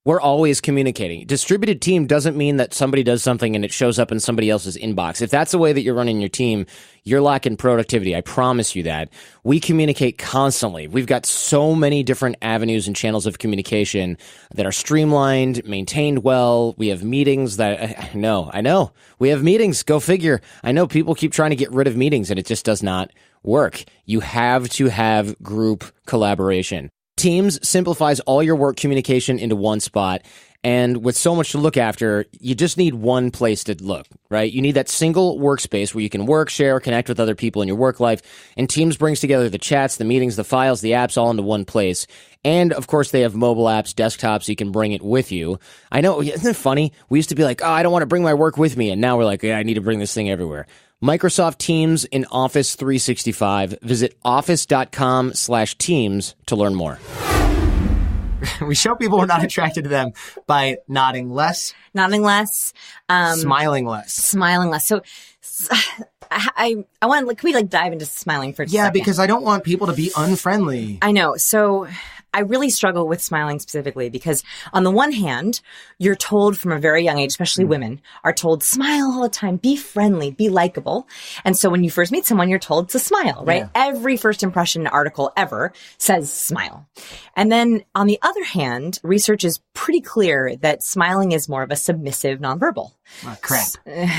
We're always communicating. Distributed team doesn't mean that somebody does something and it shows up in somebody else's inbox. If that's the way that you're running your team, you're lacking productivity. I promise you that. We communicate constantly. We've got so many different avenues and channels of communication that are streamlined, maintained well. We have meetings that, I know. We have meetings. Go figure. I know people keep trying to get rid of meetings and it just does not work. You have to have group collaboration. Teams simplifies all your work communication into one spot. And with so much to look after, you just need one place to look, right? You need that single workspace where you can work, share, connect with other people in your work life. And Teams brings together the chats, the meetings, the files, the apps all into one place. And of course, they have mobile apps, desktops, so you can bring it with you. I know, isn't it funny? We used to be like, I don't want to bring my work with me. And now we're like, I need to bring this thing everywhere. Microsoft Teams in Office 365. Visit office.com/teams to learn more. We show people we're not attracted to them by nodding less, smiling less. So I want, can we dive into smiling for a second? Yeah, because I don't want people to be unfriendly. I know. So I really struggle with smiling specifically because on the one hand, you're told from a very young age, especially women, are told smile all the time, be friendly, be likable. And so when you first meet someone, you're told to smile, right? Yeah. Every first impression article ever says smile. And then on the other hand, research is pretty clear that smiling is more of a submissive nonverbal. Oh, crap.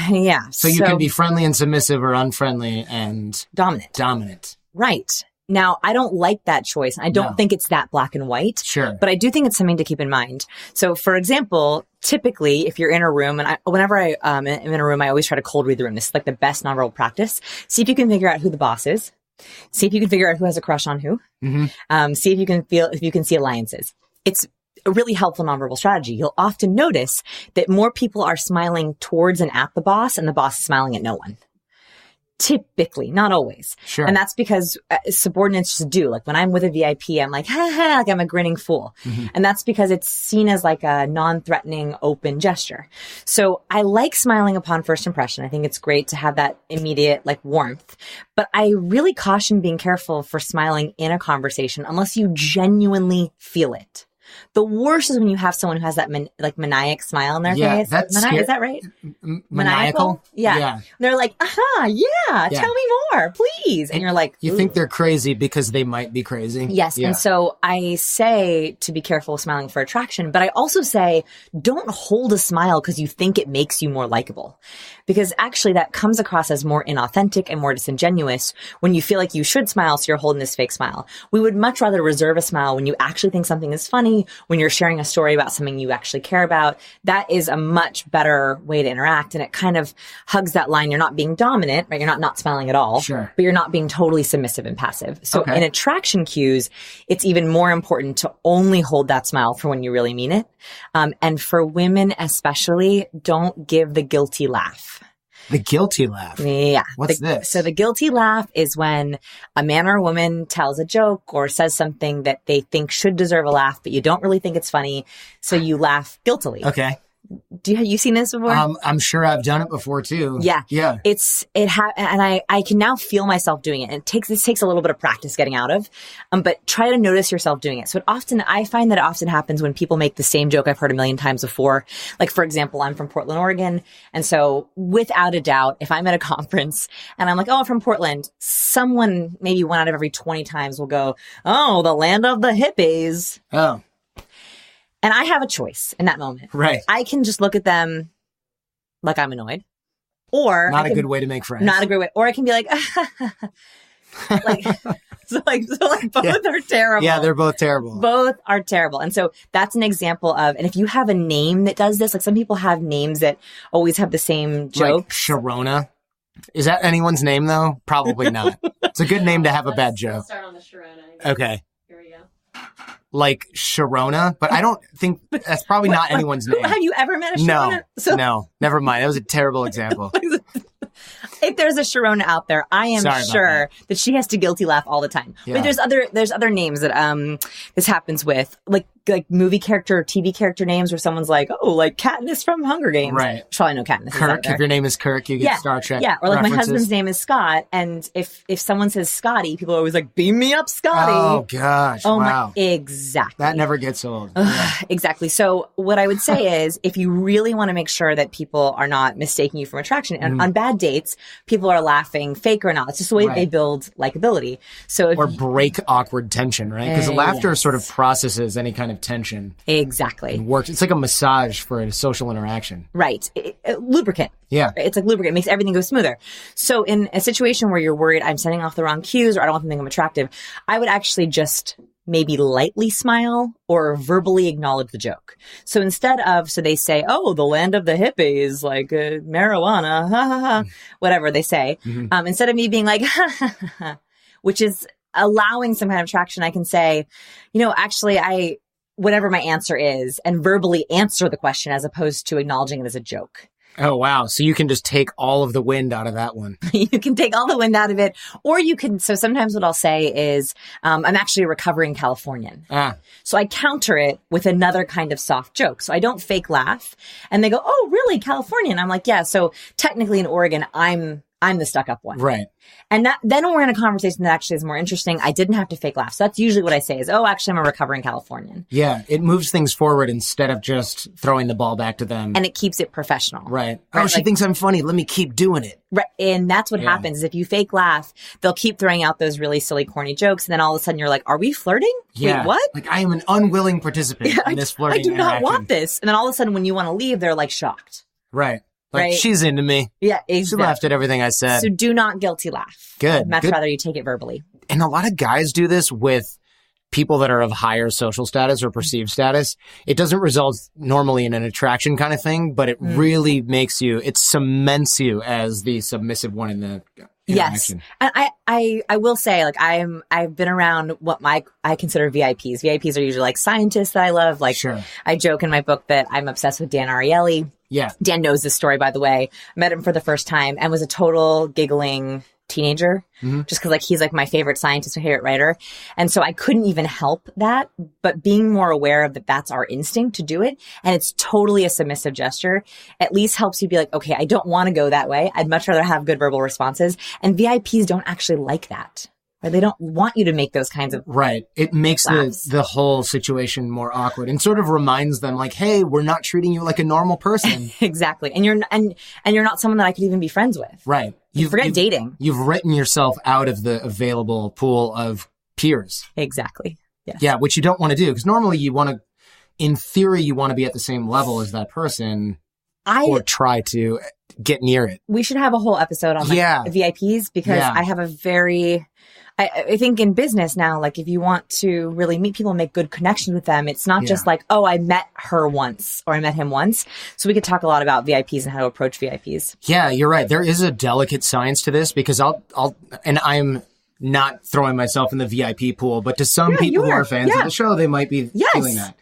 Yeah. So you can be friendly and submissive or unfriendly and dominant. Right. Now, I don't like that choice. I don't think it's that black and white. Sure. But I do think it's something to keep in mind. So, for example, typically, if you're in a room, and whenever I am in a room, I always try to cold read the room. This is like the best nonverbal practice. See if you can figure out who the boss is. See if you can figure out who has a crush on who. Mm-hmm. See if you can see alliances. It's a really helpful nonverbal strategy. You'll often notice that more people are smiling towards and at the boss, and the boss is smiling at no one. Typically, not always. Sure. And that's because subordinates just do. Like when I'm with a VIP, I'm like, ha ha, like I'm a grinning fool. Mm-hmm. And that's because it's seen as like a non-threatening, open gesture. So I like smiling upon first impression. I think it's great to have that immediate like warmth. But I really caution being careful for smiling in a conversation unless you genuinely feel it. The worst is when you have someone who has that maniac smile on their face. That's is that right? Maniacal? Yeah. They're like, tell me more, please. And you're like, you think they're crazy because they might be crazy. Yes. Yeah. And so I say to be careful of smiling for attraction, but I also say don't hold a smile because you think it makes you more likable. Because actually that comes across as more inauthentic and more disingenuous when you feel like you should smile, so you're holding this fake smile. We would much rather reserve a smile when you actually think something is funny, when you're sharing a story about something you actually care about. That is a much better way to interact. And it kind of hugs that line. You're not being dominant, right? You're not smiling at all, sure, but you're not being totally submissive and passive. So in attraction cues, it's even more important to only hold that smile for when you really mean it. And for women especially, don't give the guilty laugh. The guilty laugh. Yeah. What's this? So the guilty laugh is when a man or a woman tells a joke or says something that they think should deserve a laugh, but you don't really think it's funny, so you laugh guiltily. Okay. Have you seen this before? I'm sure I've done it before too. Yeah. Yeah. And I can now feel myself doing it. And this takes a little bit of practice getting out of, but try to notice yourself doing it. So I find that it often happens when people make the same joke I've heard a million times before. Like, for example, I'm from Portland, Oregon. And so without a doubt, if I'm at a conference and I'm like, oh, I'm from Portland, someone maybe 1 out of every 20 times will go, oh, the land of the hippies. Oh. And I have a choice in that moment. Right. I can just look at them like I'm annoyed. Or not a good way to make friends. Not a great way. Or I can be like, so both are terrible. Yeah, they're both terrible. Both are terrible. And so that's an example of, and if you have a name that does this, like some people have names that always have the same joke. Like Sharona. Is that anyone's name though? Probably not. It's a good name to have a bad joke. Let's start on the Sharona. Okay. Here we go. Like Sharona, but I don't think that's probably not anyone's name. Have you ever met a Sharona? No, never mind. That was a terrible example. If there's a Sharona out there, I am sure that she has to guilty laugh all the time. Yeah. But there's other names that this happens with, like movie character or TV character names where someone's like, oh, like Katniss from Hunger Games. Right. You probably know Katniss. Kirk. If your name is Kirk, you get Star Trek. Yeah. Or like references. my husband's name is Scott, and if someone says Scotty, people are always like, beam me up, Scotty. Oh gosh. Oh wow. Exactly. That never gets old. Yeah. Exactly. So what I would say is, if you really want to make sure that people are not mistaking you from attraction, and on bad dates, people are laughing fake or not. It's just the way they build likability. So or break awkward tension, right? Because laughter sort of processes any kind of tension. Exactly. It works. It's like a massage for a social interaction. Right. Lubricant. Yeah. It's like lubricant. It makes everything go smoother. So in a situation where you're worried I'm sending off the wrong cues or I don't want them to think I'm attractive, I would actually just maybe lightly smile or verbally acknowledge the joke. So instead of, so they say, oh, the land of the hippies, like marijuana, ha ha ha, whatever they say, instead of me being like, ha ha ha, which is allowing some kind of traction, I can say, actually, whatever my answer is, and verbally answer the question as opposed to acknowledging it as a joke. Oh, wow. So you can just take all of the wind out of that one. You can take all the wind out of it. Or you can, so sometimes what I'll say is, I'm actually a recovering Californian. So I counter it with another kind of soft joke. So I don't fake laugh. And they go, oh, really? Californian? I'm like, yeah. So technically in Oregon, I'm the stuck up one. Right. And then when we're in a conversation that actually is more interesting, I didn't have to fake laugh. So that's usually what I say is, oh, actually, I'm a recovering Californian. Yeah. It moves things forward instead of just throwing the ball back to them. And it keeps it professional. Right. Oh, she thinks I'm funny. Let me keep doing it. Right. And that's what happens is if you fake laugh, they'll keep throwing out those really silly, corny jokes. And then all of a sudden you're like, are we flirting? Yeah. Wait, what? Like I am an unwilling participant in this flirting I do not interaction. want this. And then all of a sudden when you want to leave, they're like shocked. Right. Like, she's into me. Yeah, exactly. She laughed at everything I said. So do not guilty laugh. Good. I'd much rather you take it verbally. And a lot of guys do this with people that are of higher social status or perceived status. It doesn't result normally in an attraction kind of thing, but it really makes you, it cements you as the submissive one in the interaction. Yes. And I will say, like, I've been around what I consider VIPs. VIPs are usually like scientists that I love. Like, I joke in my book that I'm obsessed with Dan Ariely. Yeah. Dan knows this story, by the way. Met him for the first time and was a total giggling teenager, just because he's like my favorite scientist, my favorite writer. And so I couldn't even help that, but being more aware of that's our instinct to do it. And it's totally a submissive gesture. At least helps you be like, okay, I don't want to go that way. I'd much rather have good verbal responses. And VIPs don't actually like that. Or they don't want you to make those kinds of It makes the whole situation more awkward and sort of reminds them like, hey, we're not treating you like a normal person. Exactly. And you're not someone that I could even be friends with. Right. Forget dating. You've written yourself out of the available pool of peers. Exactly. Yes. Yeah, which you don't want to do because normally in theory, you want to be at the same level as that person or try to get near it. We should have a whole episode on VIPs because I have I think in business now, like if you want to really meet people and make good connections with them, it's not just like, oh, I met her once or I met him once. So we could talk a lot about VIPs and how to approach VIPs. Yeah, you're right. There is a delicate science to this because I'm not throwing myself in the VIP pool, but to some people who are fans of the show, they might be feeling that.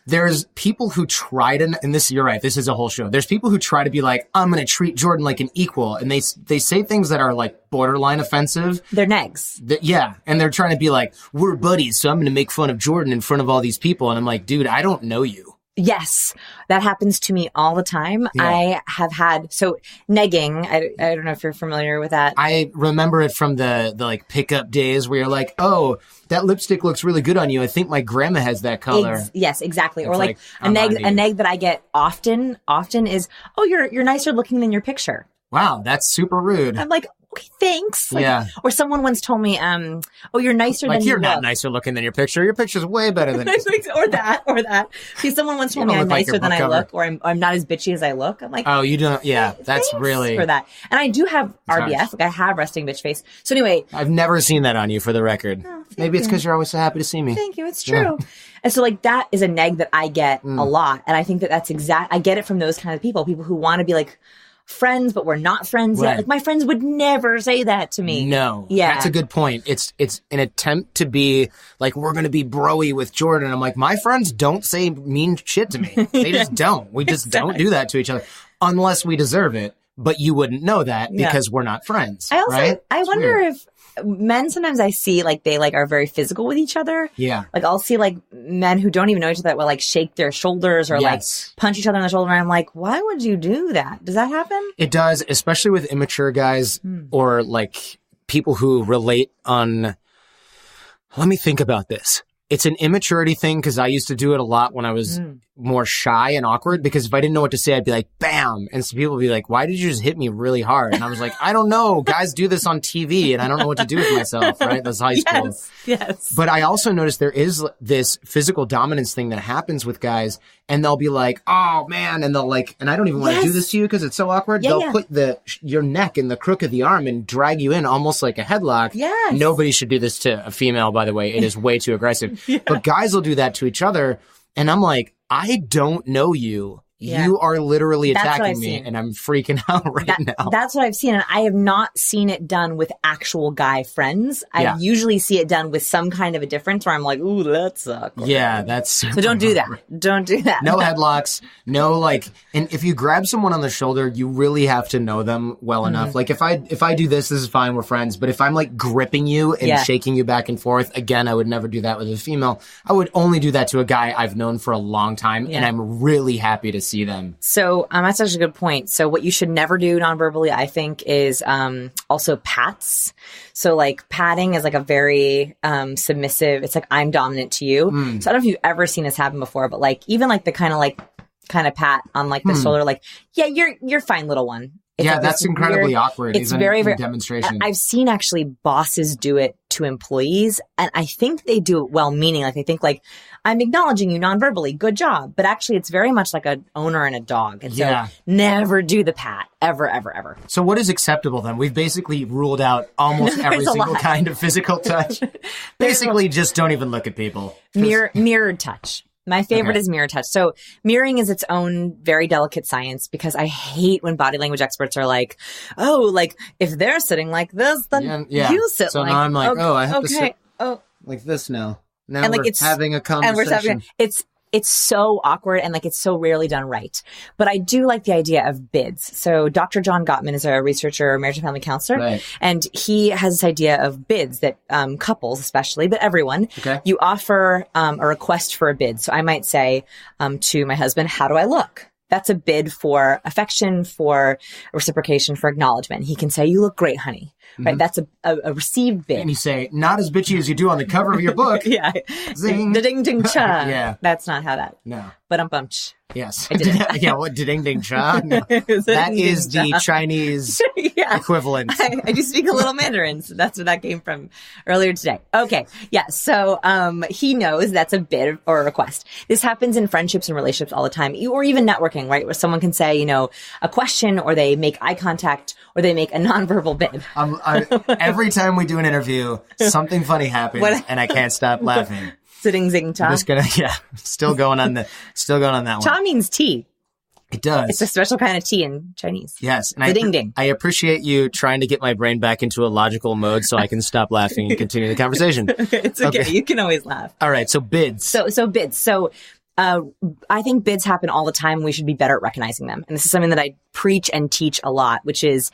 There's people who try to, and this, you're right, this is a whole show. There's people who try to be like, I'm going to treat Jordan like an equal. And they say things that are like borderline offensive. They're negs. Yeah. And they're trying to be like, we're buddies, so I'm going to make fun of Jordan in front of all these people. And I'm like, dude, I don't know you. Yes, that happens to me all the time. Yeah. I have had, so negging, I don't know if you're familiar with that. I remember it from the like pickup days where you're like, oh, that lipstick looks really good on you. I think my grandma has that color. Yes, exactly. It's Or like a neg that I get often is, oh, you're nicer looking than your picture. Wow, that's super rude. I'm like, okay, thanks. Like, yeah. Or someone once told me, oh, you're nicer like than you you're not look. nicer looking than your picture. Your picture's way better than or that. See, someone once told me I'm nicer than I look, or I'm not as bitchy as I look. I'm like, oh, you don't. Yeah, thanks that's really for that. And I do have RBF. harsh. Like I have resting bitch face. So anyway, I've never seen that on you, for the record. Oh, Maybe it's because you're always so happy to see me. thank you. It's true. And so like that is a neg that I get a lot, and I think that's I get it from those kind of people who want to be like friends, but we're not friends Right. yet. Like my friends would never say that to me. No. Yeah. That's a good point. It's an attempt to be like, we're going to be broy with Jordan. I'm like, my friends don't say mean shit to me. They just don't. We just don't do that to each other unless we deserve it. But you wouldn't know that because we're not friends. I also, right? I It's wonder weird. if men, sometimes I see like they like are very physical with each other. Yeah. Like I'll see like men who don't even know each other that will like shake their shoulders or Yes. like punch each other in the shoulder. And I'm like, why would you do that? Does that happen? It does, especially with immature guys or like people who relate on. Let me think about this. It's an immaturity thing because I used to do it a lot when I was more shy and awkward, because if I didn't know what to say, I'd be like, bam. And some people would be like, why did you just hit me really hard? And I was like, I don't know. Guys do this on TV and I don't know what to do with myself, right? That's high school. Yes. But I also noticed there is this physical dominance thing that happens with guys, and they'll be like, oh man. And they'll like, and I don't even want to do this to you because it's so awkward. They'll put your neck in the crook of the arm and drag you in almost like a headlock. Yes. Nobody should do this to a female, by the way. It is way too aggressive. But guys will do that to each other. And I'm like, I don't know you. Yeah. You are literally That's what attacking I've me, seen. and I'm freaking out now. That's what I've seen. And I have not seen it done with actual guy friends. I usually see it done with some kind of a difference where I'm like, ooh, that sucks. Yeah, that's So don't do that. Don't do that. No headlocks, no like, and if you grab someone on the shoulder, you really have to know them well enough. Like if I do this is fine, we're friends. But if I'm like gripping you and shaking you back and forth, again, I would never do that with a female. I would only do that to a guy I've known for a long time, and I'm really happy to see them. So that's such a good point. So what you should never do non-verbally, I think, is also pats. So like patting is like a very submissive. It's like I'm dominant to you. So I don't know if you've ever seen this happen before, but like even like the kind of pat on like the shoulder, like you're fine, little one. It's like that's incredibly awkward. It's even very, in very demonstration. I've seen actually bosses do it to employees, and I think they do it well-meaning. Like they think like, I'm acknowledging you non-verbally, good job. But actually, it's very much like an owner and a dog, and so never do the pat, ever, ever, ever. So what is acceptable then? We've basically ruled out almost every single kind of physical touch. Basically, just don't even look at people. Mirrored touch. My favorite is mirror touch. So mirroring is its own very delicate science, because I hate when body language experts are like, oh, like if they're sitting like this, then you sit so like. So now I'm like, okay, I have to sit oh, like this now. Now and we're like it's having a conversation. It's so awkward, and like it's so rarely done right. But I do like the idea of bids. So Dr. John Gottman is a researcher, marriage and family counselor, and he has this idea of bids that couples, especially, but everyone, you offer a request for a bid. So I might say to my husband, "How do I look?" That's a bid for affection, for reciprocation, for acknowledgement. He can say, "You look great, honey." Right? That's a received bid. And you say, "Not as bitchy as you do on the cover of your book." Zing. Da-ding, ding, cha. Yeah. That's not how that. No. But I'm-bumch. Yes. I did it. Yeah, what, ding, ding, cha? No. That is the Chinese equivalent. I do speak a little Mandarin, so that's where that came from earlier today. Okay. Yeah. So he knows that's a bid or a request. This happens in friendships and relationships all the time, or even networking, right? Where someone can say, a question, or they make eye contact, or they make a nonverbal bid. Every time we do an interview, something funny happens, and I can't stop laughing. Sitting, zing, cha. I'm just gonna, still going on that one. Cha means tea. It does. It's a special kind of tea in Chinese. Yes. And ding ding. I appreciate you trying to get my brain back into a logical mode so I can stop laughing and continue the conversation. It's okay. You can always laugh. All right. So bids. So bids. So I think bids happen all the time. We should be better at recognizing them. And this is something that I preach and teach a lot, which is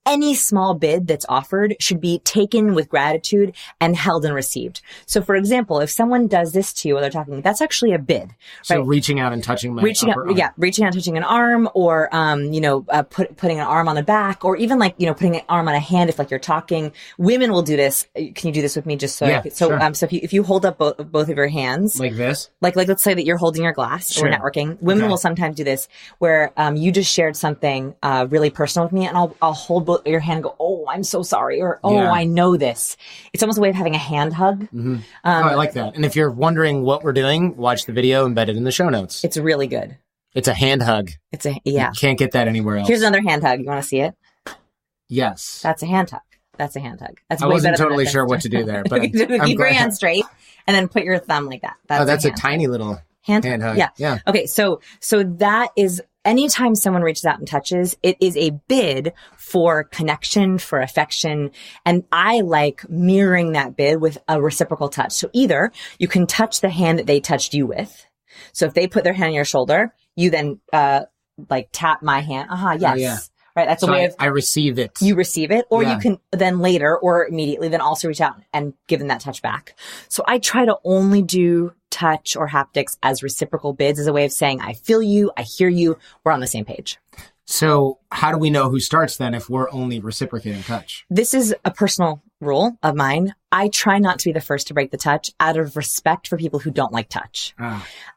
any small bid that's offered should be taken with gratitude and held and received. So, for example, if someone does this to you while they're talking, that's actually a bid. So right? reaching out and touching my reaching out, upper arm. yeah, reaching out, touching an arm, or putting an arm on the back, or even putting an arm on a hand if you're talking. Women will do this. Can you do this with me? Just so sure. So if you hold up both of your hands like this, like let's say that you're holding your glass or networking. Women will sometimes do this where you just shared something really personal with me, and I'll hold both your hand and go, oh, I'm so sorry, or I know this. It's almost a way of having a hand hug. Mm-hmm. I like that. And if you're wondering what we're doing, watch the video embedded in the show notes. It's really good. It's a hand hug. You can't get that anywhere else. Here's another hand hug. You want to see it? Yes. That's a hand hug. That's a hand hug. That's I wasn't totally sure what to do there, but keep your hand straight and then put your thumb like that. That's a tiny little hand hug. Yeah. Okay. So that is anytime someone reaches out and touches, it is a bid for connection, for affection. And I like mirroring that bid with a reciprocal touch. So either you can touch the hand that they touched you with. So if they put their hand on your shoulder, you then, tap my hand. Yes. Oh, yeah. Right. That's so a way of, I receive it. You receive it, or you can then later or immediately then also reach out and give them that touch back. So I try to only do touch or haptics as reciprocal bids as a way of saying, I feel you, I hear you, we're on the same page. So how do we know who starts then if we're only reciprocating touch? This is a personal rule of mine. I try not to be the first to break the touch out of respect for people who don't like touch.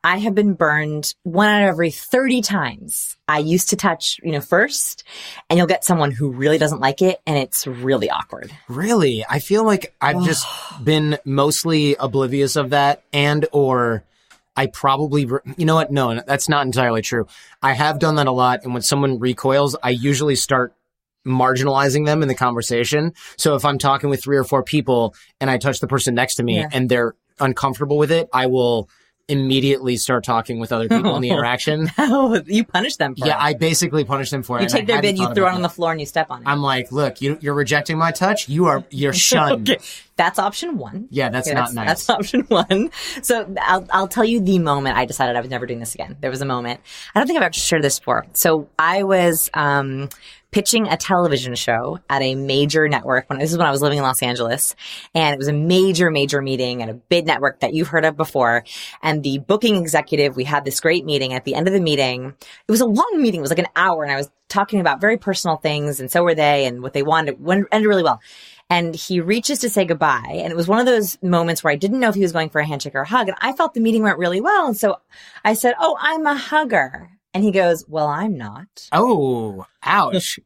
I have been burned 1 out of every 30 times. I used to touch, first, and you'll get someone who really doesn't like it, and it's really awkward. Really? I feel like I've just been mostly oblivious of that, or I probably, you know what? No, that's not entirely true. I have done that a lot. And when someone recoils, I usually start marginalizing them in the conversation. So if I'm talking with 3 or 4 people and I touch the person next to me and they're uncomfortable with it, I will immediately start talking with other people in the interaction. No, you punish them for it. Yeah, I basically punish them for it. You take their bid, you throw it on the floor, and you step on it. I'm like, look, you're rejecting my touch. You're shunned. Okay. That's option 1. Yeah, that's not nice. That's option 1. So I'll tell you the moment I decided I was never doing this again. There was a moment. I don't think I've actually shared this before. So I was pitching a television show at a major network. This is when I was living in Los Angeles. And it was a major, major meeting at a big network that you've heard of before. And the booking executive, we had this great meeting. At the end of the meeting, it was a long meeting. It was like an hour. And I was talking about very personal things. And so were they, and what they wanted. It ended really well. And he reaches to say goodbye. And it was one of those moments where I didn't know if he was going for a handshake or a hug. And I felt the meeting went really well. And so I said, oh, I'm a hugger. And he goes, well, I'm not. Oh, ouch.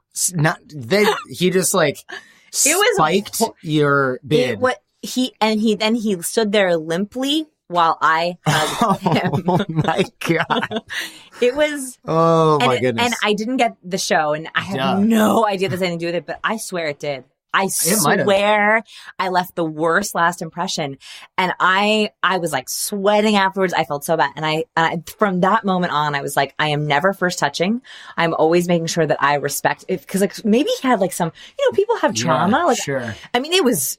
He just spiked your bid. He stood there limply while I hugged him. Oh my God. It was. Oh my goodness. And I didn't get the show, and I have no idea this had anything to do with it, but I swear it did. I swear I left the worst last impression, and I was like sweating afterwards. I felt so bad. And I from that moment on, I was like, I am never first touching. I'm always making sure that I respect it. Cause maybe he had some, people have trauma. Sure. I mean, it was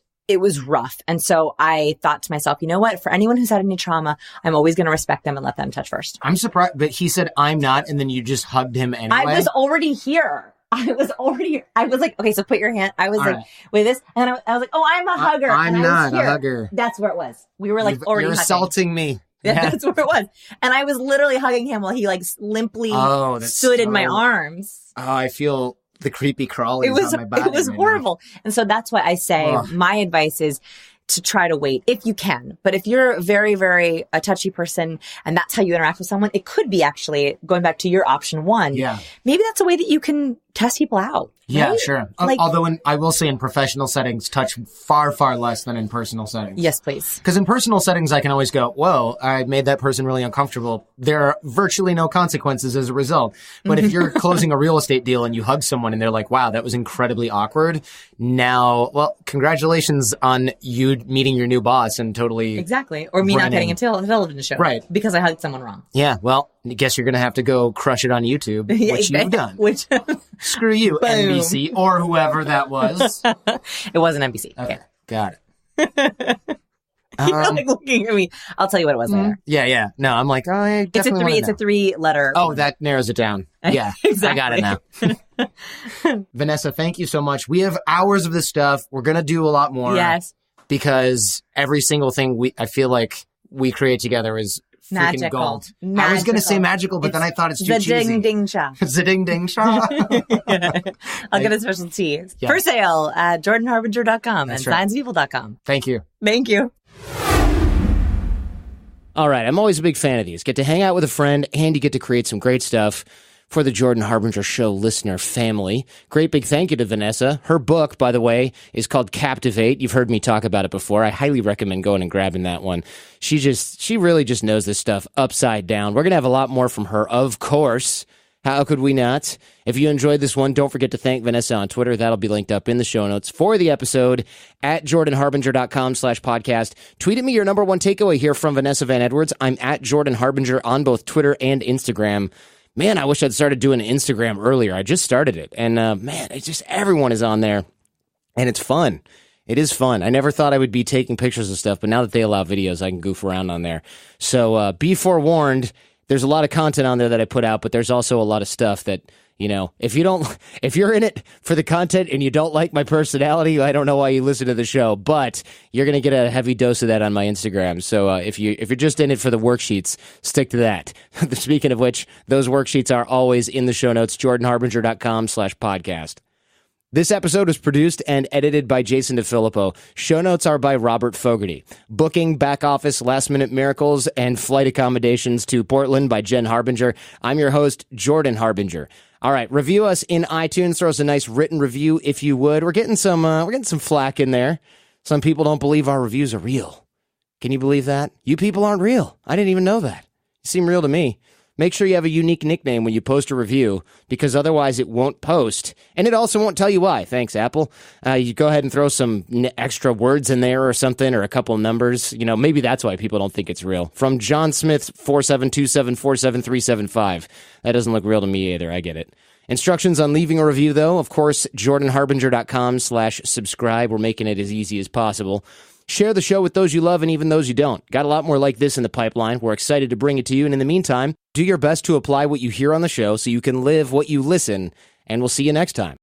rough. And so I thought to myself, you know what? For anyone who's had any trauma, I'm always going to respect them and let them touch first. I'm surprised, but he said, I'm not. And then you just hugged him anyway. I was already here. I was like, okay, so put your hand. I was like, with this. And I was like, oh, I'm a hugger. I'm not a hugger. That's where it was. We were already You're hugging. assaulting me. Yeah. That's where it was. And I was literally hugging him while he limply stood in my arms. Oh, I feel the creepy crawlies on my body. It was horrible. And so that's why I say my advice is to try to wait if you can. But if you're a very, very a touchy person and that's how you interact with someone, it could be actually going back to your option 1. Yeah. Maybe that's a way that you can test people out. Yeah, right? sure. Although I will say in professional settings, touch far, far less than in personal settings. Yes, please. Because in personal settings, I can always go, whoa, I made that person really uncomfortable. There are virtually no consequences as a result. But if you're closing a real estate deal and you hug someone and they're like, wow, that was incredibly awkward. Now, well, congratulations on you meeting your new boss and totally. Exactly. Or me not getting a television show. Right. Because I hugged someone wrong. Yeah. Well, I guess you're going to have to go crush it on YouTube, which you've done. Screw you, Boom. NBC, or whoever that was. It wasn't NBC. Okay, got it. You're like looking at me. I'll tell you what it was later. Yeah. No, I'm like, oh, I definitely wanna It's a know. 3-letter. Oh, that narrows it down. Yeah, Exactly. I got it now. Vanessa, thank you so much. We have hours of this stuff. We're going to do a lot more. Yes. Because every single thing I feel like we create together is freaking Magical. gold. I was going to say magical, but then I thought it's too cheesy. Zading-ding-cha. Zading-ding-cha. I'll get a special tea. Yeah. For sale at jordanharbinger.com and That's right. signspeople.com. Thank you. Thank you. All right, I'm always a big fan of these. Get to hang out with a friend, and you get to create some great stuff for the Jordan Harbinger Show listener family. Great big thank you to Vanessa. Her book, by the way, is called Captivate. You've heard me talk about it before. I highly recommend going and grabbing that one. She really just knows this stuff upside down. We're going to have a lot more from her, of course. How could we not? If you enjoyed this one, don't forget to thank Vanessa on Twitter. That'll be linked up in the show notes for the episode at jordanharbinger.com/podcast. Tweet at me your number one takeaway here from Vanessa Van Edwards. I'm at Jordan Harbinger on both Twitter and Instagram. Man, I wish I'd started doing Instagram earlier. I just started it. And man, it's just everyone is on there. And it's fun. It is fun. I never thought I would be taking pictures of stuff, but now that they allow videos, I can goof around on there. So be forewarned. There's a lot of content on there that I put out, but there's also a lot of stuff that, you know, if you're in it for the content and you don't like my personality, I don't know why you listen to the show, but you're going to get a heavy dose of that on my Instagram. So if you're just in it for the worksheets, stick to that. Speaking of which, those worksheets are always in the show notes, jordanharbinger.com/podcast. This episode was produced and edited by Jason DeFilippo. Show notes are by Robert Fogarty. Booking, back office, last-minute miracles, and flight accommodations to Portland by Jen Harbinger. I'm your host, Jordan Harbinger. All right, review us in iTunes. Throw us a nice written review if you would. We're getting some flack in there. Some people don't believe our reviews are real. Can you believe that? You people aren't real. I didn't even know that. You seem real to me. Make sure you have a unique nickname when you post a review, because otherwise it won't post. And it also won't tell you why. Thanks, Apple. You go ahead and throw some extra words in there or something, or a couple of numbers. You know, maybe that's why people don't think it's real. From John Smith 4727477375. That doesn't look real to me either. I get it. Instructions on leaving a review, though, of course, jordanharbinger.com/subscribe. We're making it as easy as possible. Share the show with those you love and even those you don't. Got a lot more like this in the pipeline. We're excited to bring it to you. And in the meantime, do your best to apply what you hear on the show so you can live what you listen. And we'll see you next time.